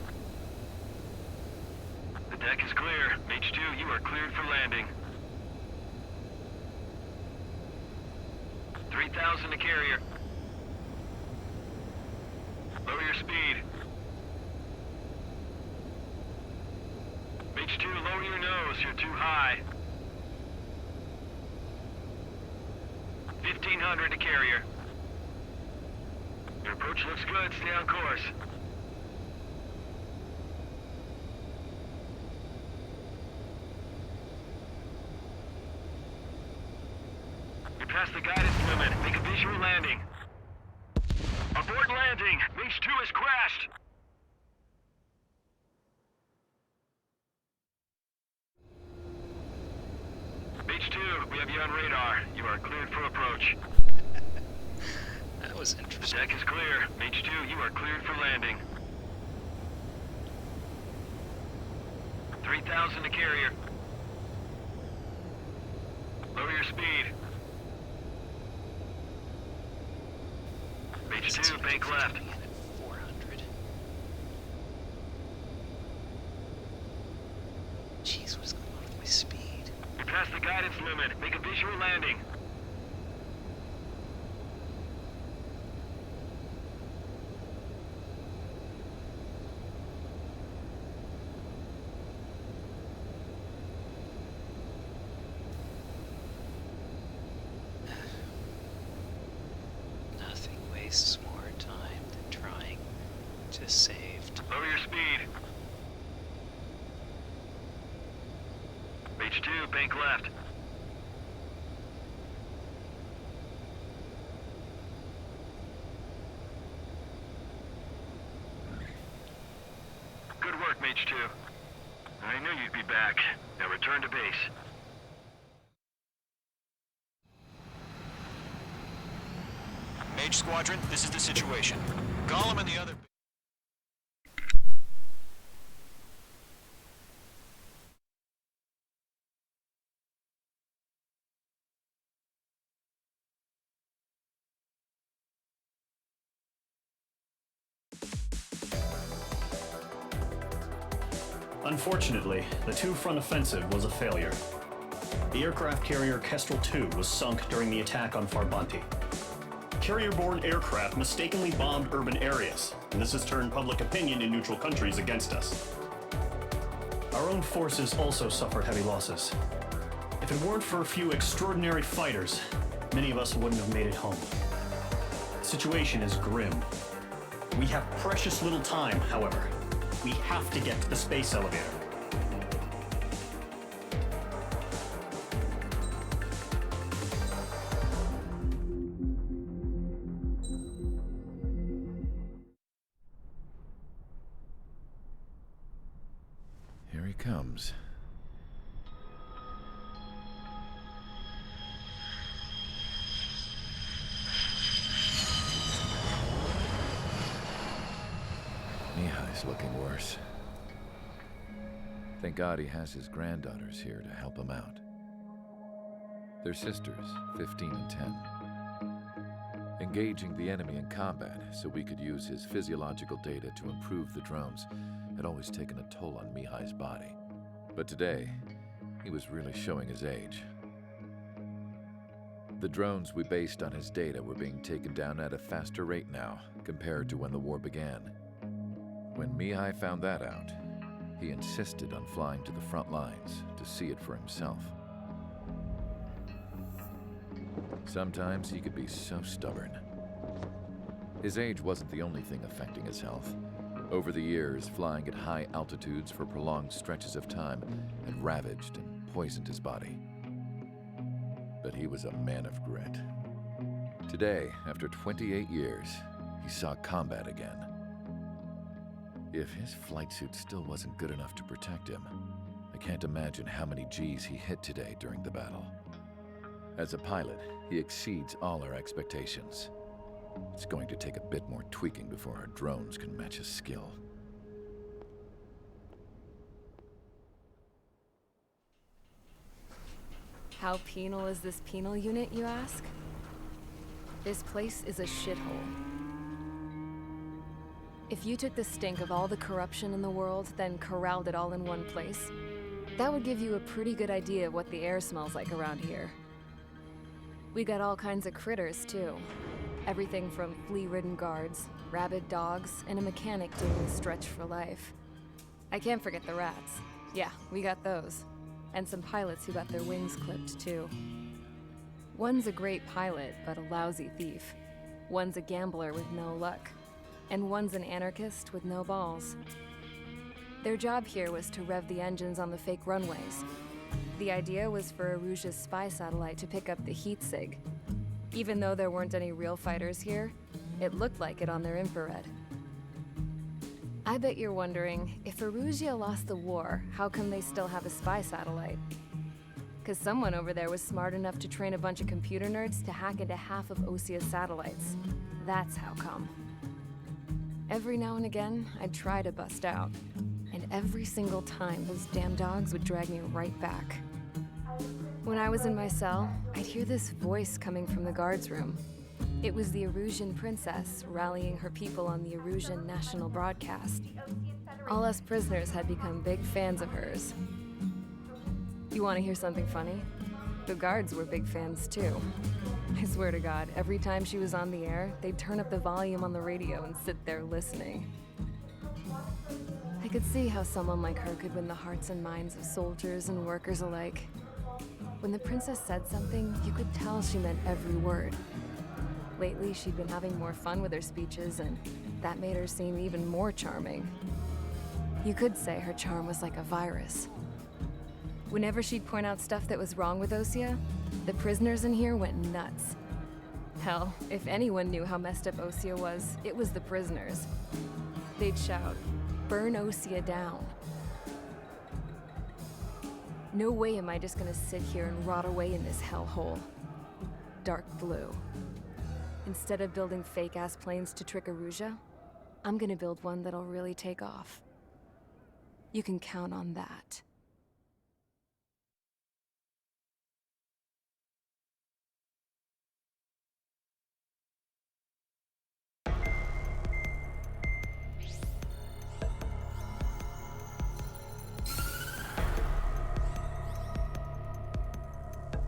The deck is clear. Mage 2, you are cleared for landing. 3,000 to carrier. Lower your speed. Mage 2, lower your nose. You're too high. 1,500 to carrier. Your approach looks good. Stay on course. You're past the guidance limit. Make a visual landing. Abort landing. Mage 2 has crashed. 2, we have you on radar. You are cleared for approach. That was interesting. Deck is clear. Mage 2, you are cleared for landing. 3,000 to carrier. Lower your speed. Mage 2, bank left. 400. Jeez, what is going on with my speed? We passed the guidance limit. Make a visual landing. Nothing wastes more time than trying to save. Lower your speed. Mage 2, bank left. Good work, Mage 2. I knew you'd be back. Now return to base. Mage Squadron, this is the situation. Gollum and the other... Unfortunately, the two-front offensive was a failure. The aircraft carrier Kestrel II was sunk during the attack on Farbanti. Carrier-borne aircraft mistakenly bombed urban areas, and this has turned public opinion in neutral countries against us. Our own forces also suffered heavy losses. If it weren't for a few extraordinary fighters, many of us wouldn't have made it home. The situation is grim. We have precious little time, however. We have to get to the space elevator. Here he comes. Mihai's looking worse. Thank God he has his granddaughters here to help him out. They're sisters, 15 and 10. Engaging the enemy in combat so we could use his physiological data to improve the drones had always taken a toll on Mihai's body. But today, he was really showing his age. The drones we based on his data were being taken down at a faster rate now compared to when the war began. When Mihai found that out, he insisted on flying to the front lines to see it for himself. Sometimes he could be so stubborn. His age wasn't the only thing affecting his health. Over the years, flying at high altitudes for prolonged stretches of time had ravaged and poisoned his body. But he was a man of grit. Today, after 28 years, he saw combat again. If his flight suit still wasn't good enough to protect him, I can't imagine how many G's he hit today during the battle. As a pilot, he exceeds all our expectations. It's going to take a bit more tweaking before our drones can match his skill. How penal is this penal unit, you ask? This place is a shithole. If you took the stink of all the corruption in the world, then corralled it all in one place, that would give you a pretty good idea of what the air smells like around here. We got all kinds of critters, too. Everything from flea-ridden guards, rabid dogs, and a mechanic doing the stretch for life. I can't forget the rats. Yeah, we got those. And some pilots who got their wings clipped, too. One's a great pilot, but a lousy thief. One's a gambler with no luck. And one's an anarchist with no balls. Their job here was to rev the engines on the fake runways. The idea was for Aruja's spy satellite to pick up the heat sig. Even though there weren't any real fighters here, it looked like it on their infrared. I bet you're wondering, if Aruja lost the war, how come they still have a spy satellite? Because someone over there was smart enough to train a bunch of computer nerds to hack into half of Osia's satellites. That's how come. Every now and again, I'd try to bust out. And every single time, those damn dogs would drag me right back. When I was in my cell, I'd hear this voice coming from the guards room. It was the Erusian princess rallying her people on the Erusian national broadcast. All us prisoners had become big fans of hers. You want to hear something funny? The guards were big fans too. I swear to God, every time she was on the air, they'd turn up the volume on the radio and sit there listening. I could see how someone like her could win the hearts and minds of soldiers and workers alike. When the princess said something, you could tell she meant every word. Lately, she'd been having more fun with her speeches, and that made her seem even more charming. You could say her charm was like a virus. Whenever she'd point out stuff that was wrong with Osia, the prisoners in here went nuts. Hell, if anyone knew how messed up Osia was, it was the prisoners. They'd shout, "Burn Osia down." No way am I just gonna sit here and rot away in this hellhole. Dark blue. Instead of building fake-ass planes to trick Erusia, I'm gonna build one that'll really take off. You can count on that.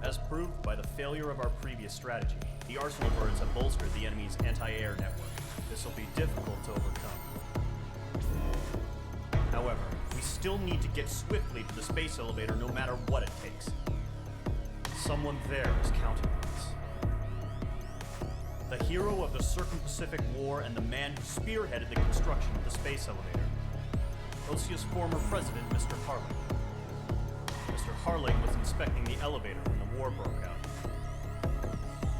As proved by the failure of our previous strategy, the Arsenal birds have bolstered the enemy's anti-air network. This will be difficult to overcome. However, we still need to get swiftly to the space elevator no matter what it takes. Someone there is counting on us. The hero of the Circum-Pacific War and the man who spearheaded the construction of the space elevator. Osia's former president, Mr. Harling. Mr. Harling was inspecting the elevator when the war broke out.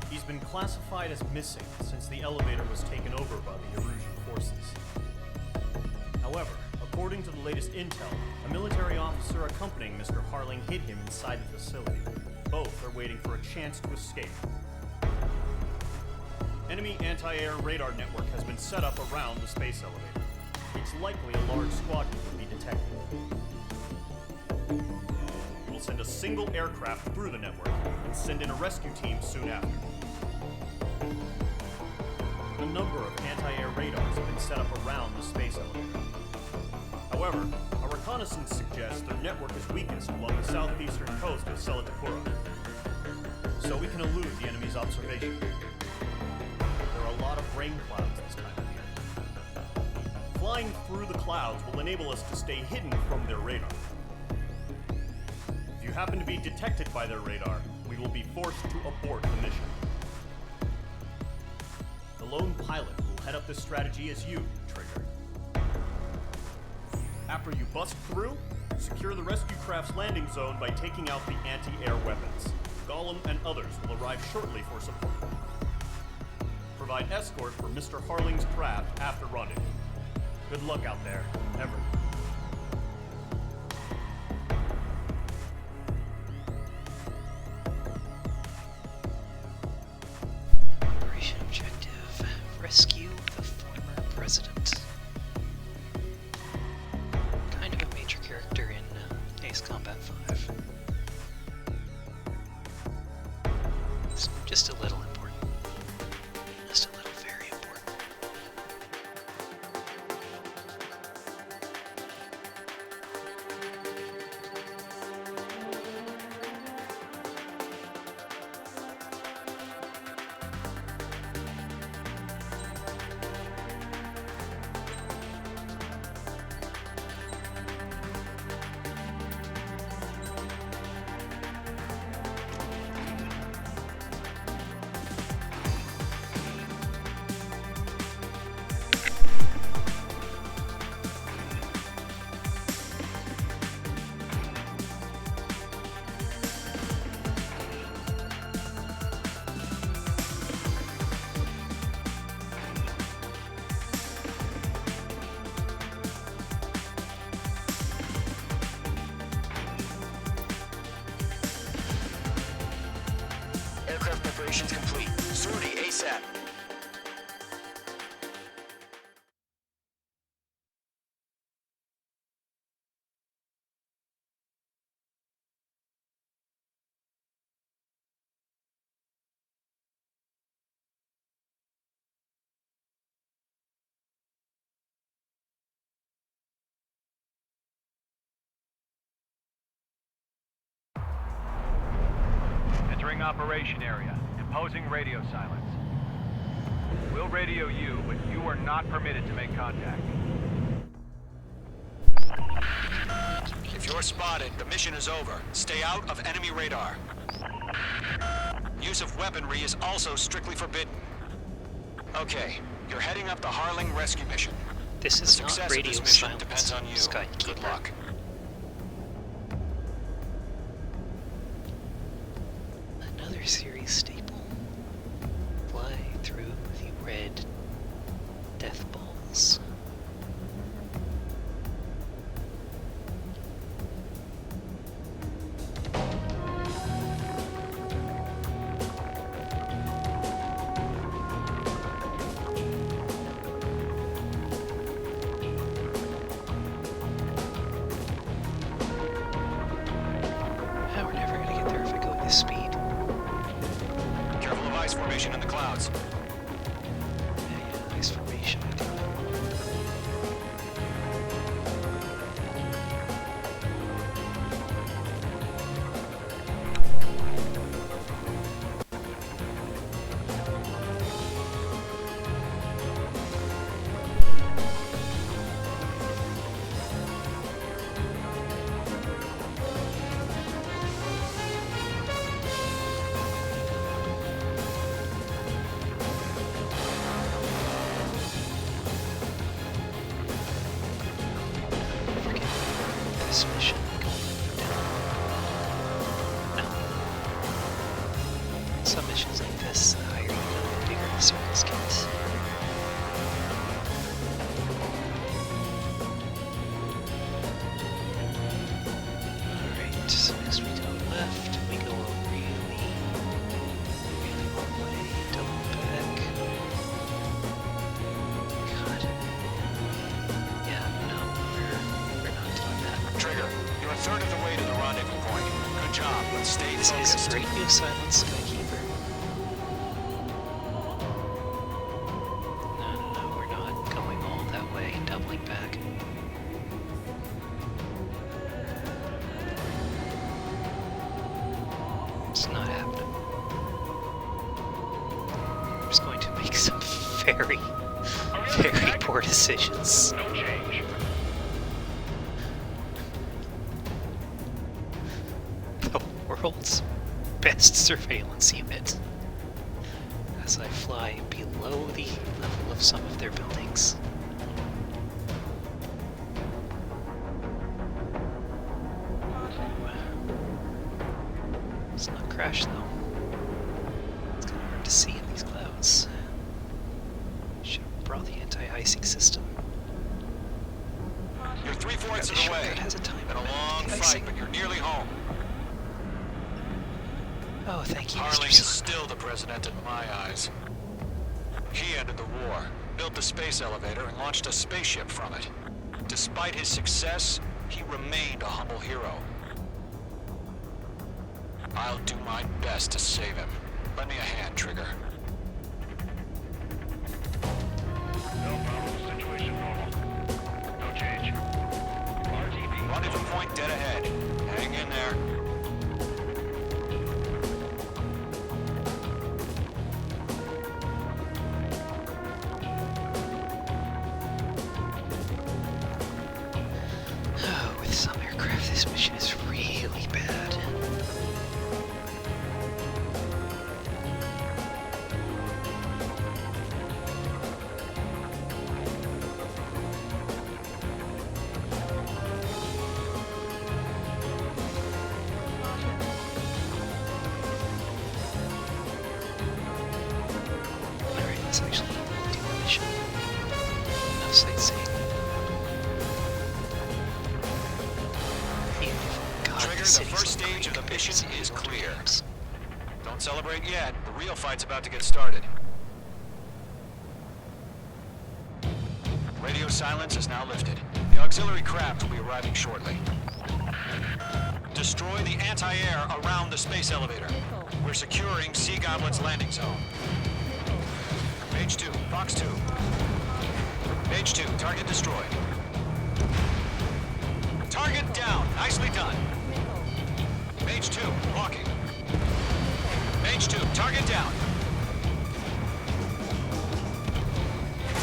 He's been classified as missing since the elevator was taken over by the Erusian forces. However, according to the latest intel, a military officer accompanying Mr. Harling hid him inside the facility. Both are waiting for a chance to escape. Enemy anti-air radar network has been set up around the space elevator. It's likely a large squadron will be detected. We will send a single aircraft through the network and send in a rescue team soon after. A number of anti-air radars have been set up around the space elevator. However, our reconnaissance suggests their network is weakest along the southeastern coast of Selatakura, so we can elude the enemy's observation. There are a lot of rain clouds this time of year. Flying through the clouds will enable us to stay hidden from their radar. If you happen to be detected by their radar, we will be forced to abort the mission. The lone pilot will head up this strategy as you, Trigger. After you bust through, secure the rescue craft's landing zone by taking out the anti-air weapons. Gollum and others will arrive shortly for support. Provide escort for Mr. Harling's craft after rendezvous. Good luck out there, everyone. Operation objective: rescue the former president. Kind of a major character in Ace Combat 5. It's just a little important. Just a little very important. operations complete. Sortie ASAP. Entering operation area. Imposing radio silence. We'll radio you, but you are not permitted to make contact. If you're spotted, the mission is over. Stay out of enemy radar. Use of weaponry is also strictly forbidden. Okay, you're heading up the Harling rescue mission. This The is not success of radio this mission silence, depends on you. Skykeeper. Good luck. Another series staple. Fly through the red death balls. Oh, we're never gonna get there if I go at this speed. Careful of ice formation in the clouds. Yeah, ice formation. I do it. Forget this mission. No. Some missions like this, the higher you go, the bigger the circles get. Alright, so next we go left, we go a really long way, double back. God. Yeah, no, we're not doing that. Trigger, you're a third of the way to the rendezvous point. Good job. Let's stay This focused. is radio silence, Skykeeper. No, we're not going all that way, doubling back. It's not happening. I'm just going to make some very, very poor decisions. No change. The world's best surveillance unit. As I fly below the level of some of their buildings. It's not crash though. It's kind of hard to see in these clouds. Should have brought the anti-icing system. You're 3/4 of This the way. shortcut has a time Been a limit. long The fight, icing. but you're nearly home. Oh, thank you, Harling Mr. is Sun. still the president in my eyes. He ended the war, built the space elevator, and launched a spaceship from it. Despite his success, he remained a humble hero. I'll do my best to save him. Lend me a hand, Trigger. No problem. Situation normal. No change. RTB. Rendezvous point dead ahead. Hang in there. Oh, with some aircraft, this mission is really bad. Alright, let's actually do a mission. No sightseeing. Even if, God, Trigger, the the cities first look stage of great the mission compared to is some older clear. games. Don't celebrate yet. The real fight's about to get started. Radio silence is now lifted. The auxiliary craft will be arriving shortly. Destroy the anti-air around the space elevator. We're securing Sea Goblin's landing zone. Mage 2, Fox 2. Mage 2, target destroyed. Target down. Nicely done. Mage 2, walking. Mage 2, target down.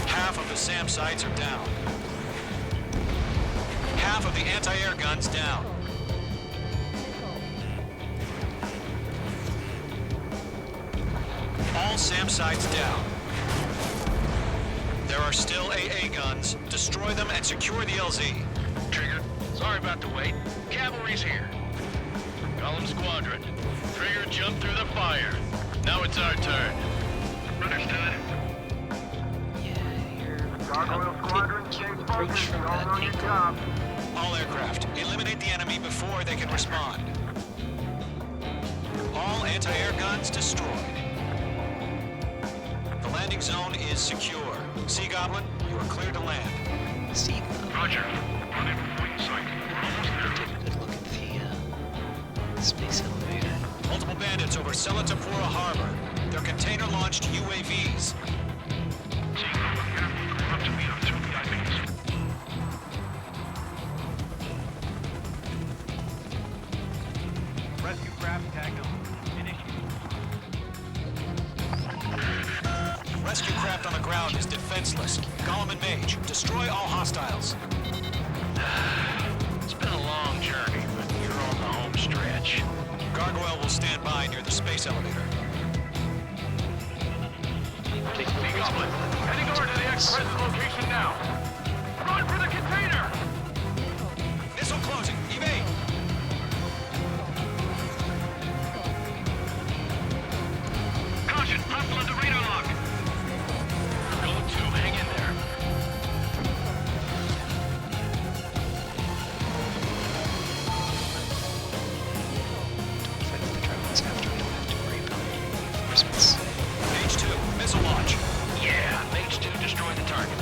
Half of the SAM sites are down. Half of the anti-air guns down. All SAM sites down. There are still AA guns. Destroy them and secure the LZ. Trigger, sorry about the wait. Cavalry's here. Call them Squadron. Trigger jumped through the fire. Now it's our turn. Understood. Yeah, you're Gargoyle Squadron, stay approach focused. from You all that know your angle. job. All aircraft, eliminate the enemy before they can respond. All anti-air guns destroyed. The landing zone is secure. Sea Goblin, you are clear to land. See, Roger. Rendezvous point in sight. We're almost there. take a good look at the space elevator. Multiple bandits over Selatapura Harbor. They're container-launched UAVs. Seeing them again. We're up to meet on 2 VIPs. Rescue craft tagged on. Rescue craft on the ground is defenseless. Gollum and Mage, destroy all hostiles. It's been a long journey, but you're on the home stretch. Gargoyle will stand by near the space elevator. Sea Goblin, heading over to the ex-president location now. Run for the container! Missile closing, evade! Caution, hostile at the radar lock. Go to, hang in there. Fight with the drones after we don't have to worry about reinforcements. Mage 2, missile launch. Yeah, Mage 2 destroy the target.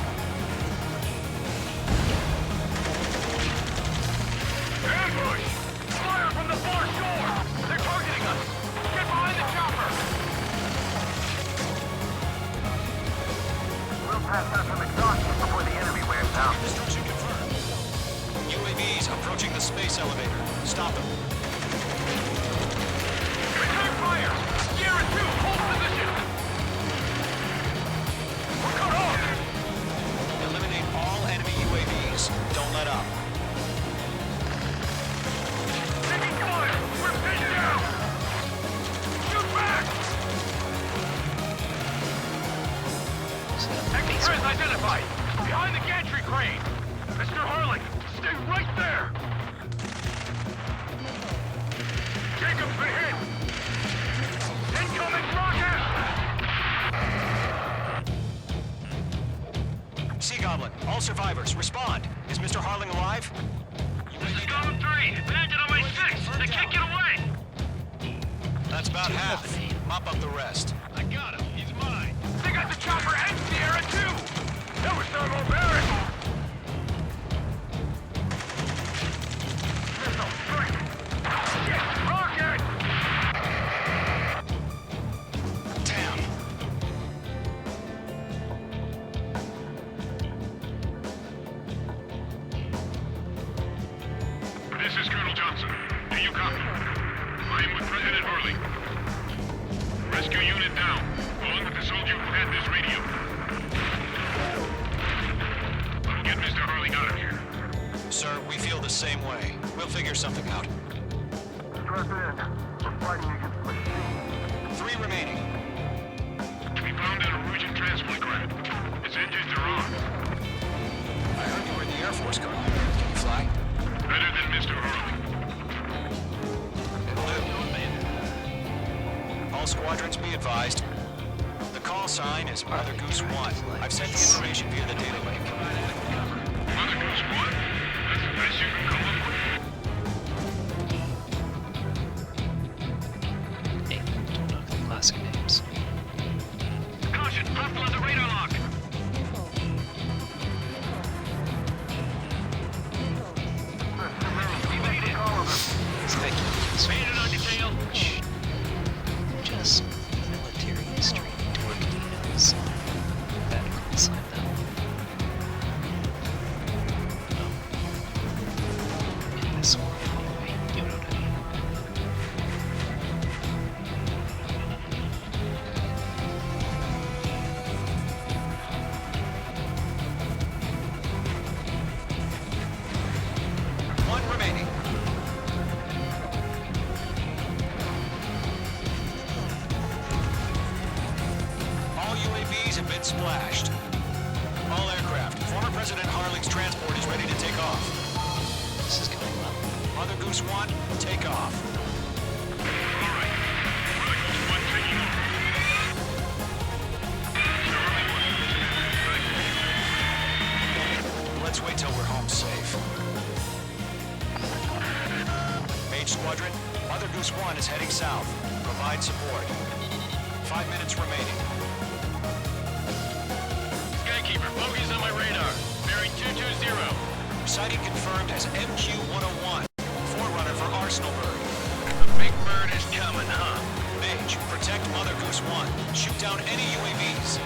Ambush! Fire from the far shore! They're targeting us! Get behind the chopper! We'll pass out some exhaustion before the enemy wears out. Destruction confirmed. UAVs approaching the space elevator. Stop them. Return fire! Sierra 2, hold position! We're cut off! Eliminate all enemy UAVs. Don't let up. Taking fire! We're pinned down! Shoot back! Express identified! Behind the gantry crane! Mr. Harling, stay right there! Jacob's been hit! Incoming rocket! Sea Goblin, all survivors, respond. Is Mr. Harling alive? This is Gotham 3! Bandit on my 6! They can't get away! That's about half. Mop up the rest. I got him. He's mine. They got the chopper and Sierra 2! That was Thermo Barrett! Missile strike! Shit! Rocket! Damn. This is Colonel Johnson. Do you copy? I am with President Hurley. Rescue unit down, along with the soldier who had this radio. I'll get Mr. Hurley out of here. Sir, we feel the same way. We'll figure something out. Stress in. We're fighting against machines. 3 remaining. We found an Erusian transport craft. Its engines are on. I heard you were in the Air Force, Colonel. Can you fly? Better than Mr. Hurley. It'll do. All squadrons be advised. The call sign is Mother Goose 1. I've sent the information via the data link. Mother Goose 1? That's the best you can come up with. Hey, don't Made it on your tail. Just military history dork details. That call sign though. In this one, anyway, you know what I mean. One remaining. All UAVs have been splashed. All aircraft. Former President Harling's transport is ready to take off. This is going well. Mother Goose 1, take off. Alright. Mother Goose 1 taking off. Let's wait till we're home safe. Mage Squadron, Mother Goose 1 is heading south. Provide support. 5 minutes remaining. Skykeeper, bogeys on my radar. Bearing 220. Sighting confirmed as MQ-101. Forerunner for Arsenal Bird. The big bird is coming, huh? Mage, protect Mother Goose 1. Shoot down any UAVs.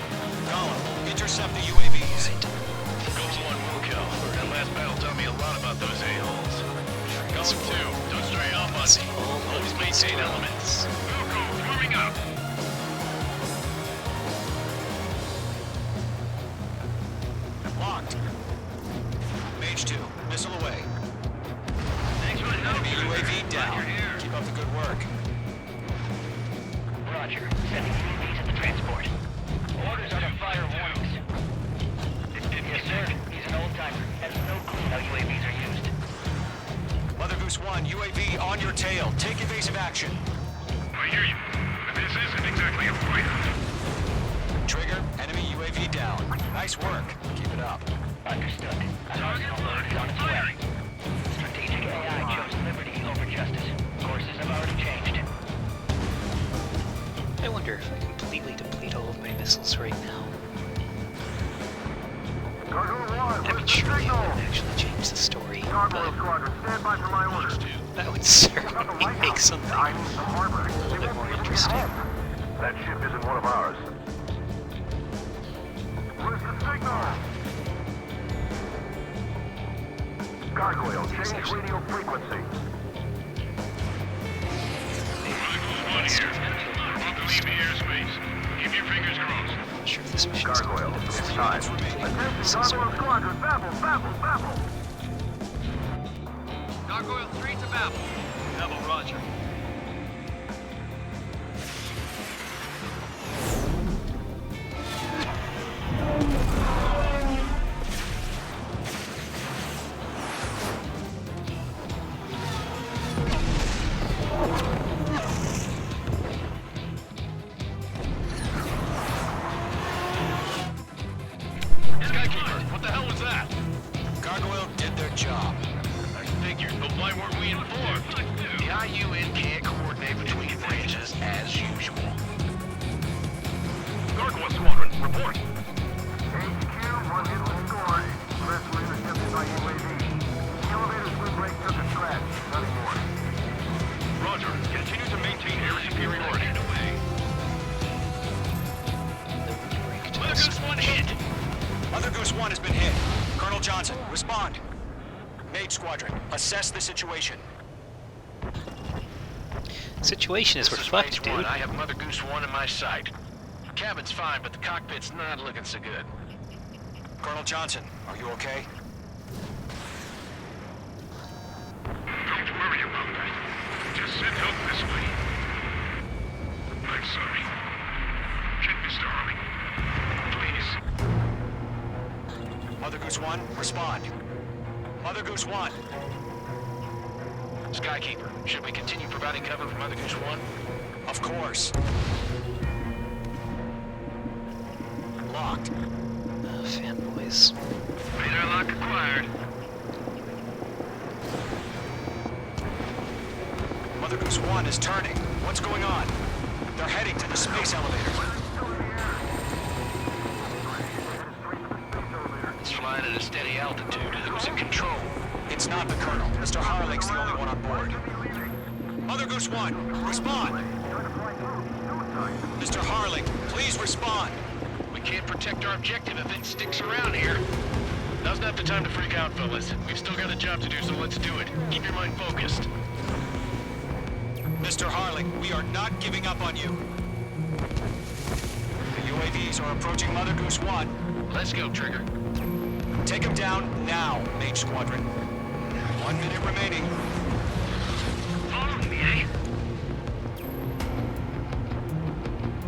Gollum, intercept the UAVs. Goes 1 will kill. That last battle taught me a lot about those a-holes. Goes 2, don't stray off on me. Always maintain elements. Wilco, warming up. Locked. Mage 2, missile away. Thanks for the help. Enemy UAV down. Keep up the good work. Roger. Sending UAVs at the transport. Orders are to fire warnings. Yes, sir. He's an old-timer. Has no clue how UAVs are used. Mother Goose 1, UAV on your tail. Take evasive action. I hear you. But this isn't exactly a fighter. Trigger, enemy UAV down. Nice work. Keep it up. Understood. An Arsenal bird is on its way. Strategic AI chose liberty over justice. Courses have already changed. I wonder if I completely deplete all of my missiles right now. I mean, surely it wouldn't actually change the story, but Squadron, stand by for my orders. that would certainly make something a little bit more interesting. That ship isn't one of ours. Where's the signal? Gargoyle, change radio frequency. Mother Goose 1 here. About to leave the airspace. Keep your fingers crossed. I'm not sure if this mission's Gargoyle, going to it's be time. Attention, Gargoyle Squadron, babble, babble, babble. Gargoyle 3 to Babel. Double Roger. Skykeeper, what the hell was that? Gargoyle did their job. I figured, but why weren't we informed? The IUN can't coordinate between branches as usual. Gargoyle Squadron, report. HQ, one hit was scored. Press were intercepted by UAV. The elevator's wind brake took a scratch. Nothing more. Roger, continue to maintain air superiority. Mother Goose 1 hit. Mother Goose 1 has been hit. Colonel Johnson, respond. Mage Squadron, assess the situation. Situation is This we're is fucked, Mage dude. 1. I have Mother Goose 1 in my sight. Cabin's fine, but the cockpit's not looking so good. Colonel Johnson, are you okay? Don't worry about that. Just send help this way. I'm sorry. Check Mr. Harling. Please. Mother Goose 1, respond. Mother Goose 1. Skykeeper, should we continue providing cover for Mother Goose 1? Of course. Locked. Fanboys. Radar lock acquired. Mother Goose 1 is turning. What's going on? They're heading to the space elevator. It's flying at a steady altitude. Who's in control? It's not the Colonel. Mr. Harling's the only one on board. Mother Goose 1, respond! Mr. Harling, please respond! We can't protect our objective if it sticks around here. Now's not the time to freak out, fellas. We've still got a job to do, so let's do it. Keep your mind focused. Mr. Harling, we are not giving up on you. The UAVs are approaching Mother Goose 1. Let's go, Trigger. Take them down now, Mage Squadron. 1 minute remaining. Following me, eh?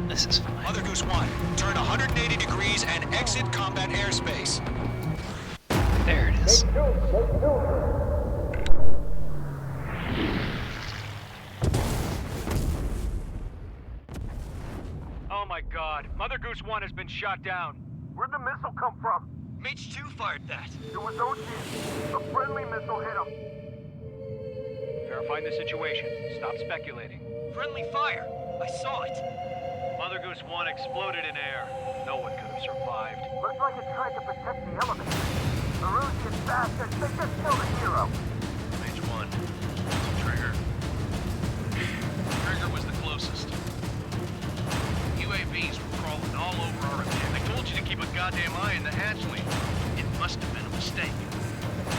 This is fine. Mother Goose 1, turn 180 degrees and exit combat airspace. There it is. Oh my god, Mother Goose 1 has been shot down. Where'd the missile come from? Mage 2 fired that. It was Ocean. A friendly missile hit him. Verifying the situation. Stop speculating. Friendly fire. I saw it. Mother Goose 1 exploded in air. No one could have survived. Looks like it tried to protect the elevator. The Russian bastards, they just killed a hero. Mage 1. Trigger. Trigger was the closest. UAVs were crawling all over our event. I told you to keep a goddamn eye in the hatchling. It must have been a mistake.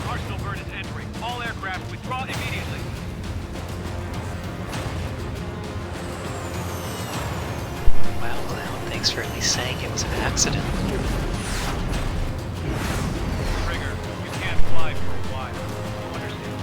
Arsenal bird is entering. All aircraft withdraw immediately. Wow, Clown, thanks for at least saying it was an accident. Trigger, you can't fly for a while. You understand?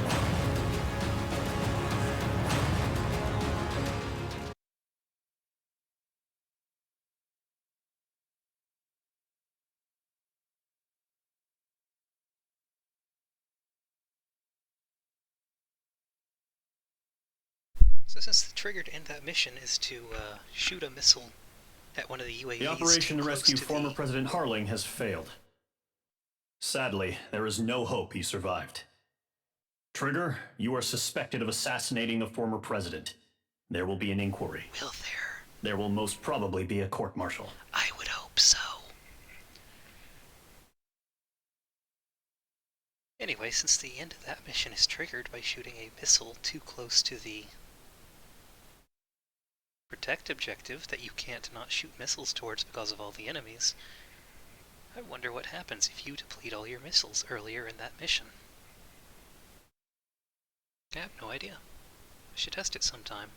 So since the trigger to end that mission is to shoot a missile at one of the UAVs... The operation to close rescue to former the... President Harling has failed. Sadly, there is no hope he survived. Trigger, you are suspected of assassinating the former president. There will be an inquiry. Will there? There will most probably be a court-martial. I would hope so. Anyway, since the end of that mission is triggered by shooting a missile too close to the protect objective that you can't not shoot missiles towards because of all the enemies, I wonder what happens if you deplete all your missiles earlier in that mission. I have no idea. I should test it sometime.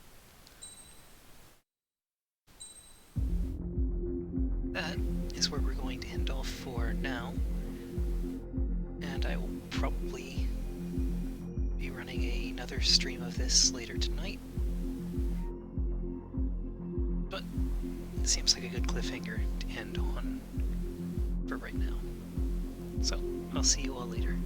That is where we're going to end off for now. And I will probably be running another stream of this later tonight. But it seems like a good cliffhanger to end on for right now. So, I'll see you all later.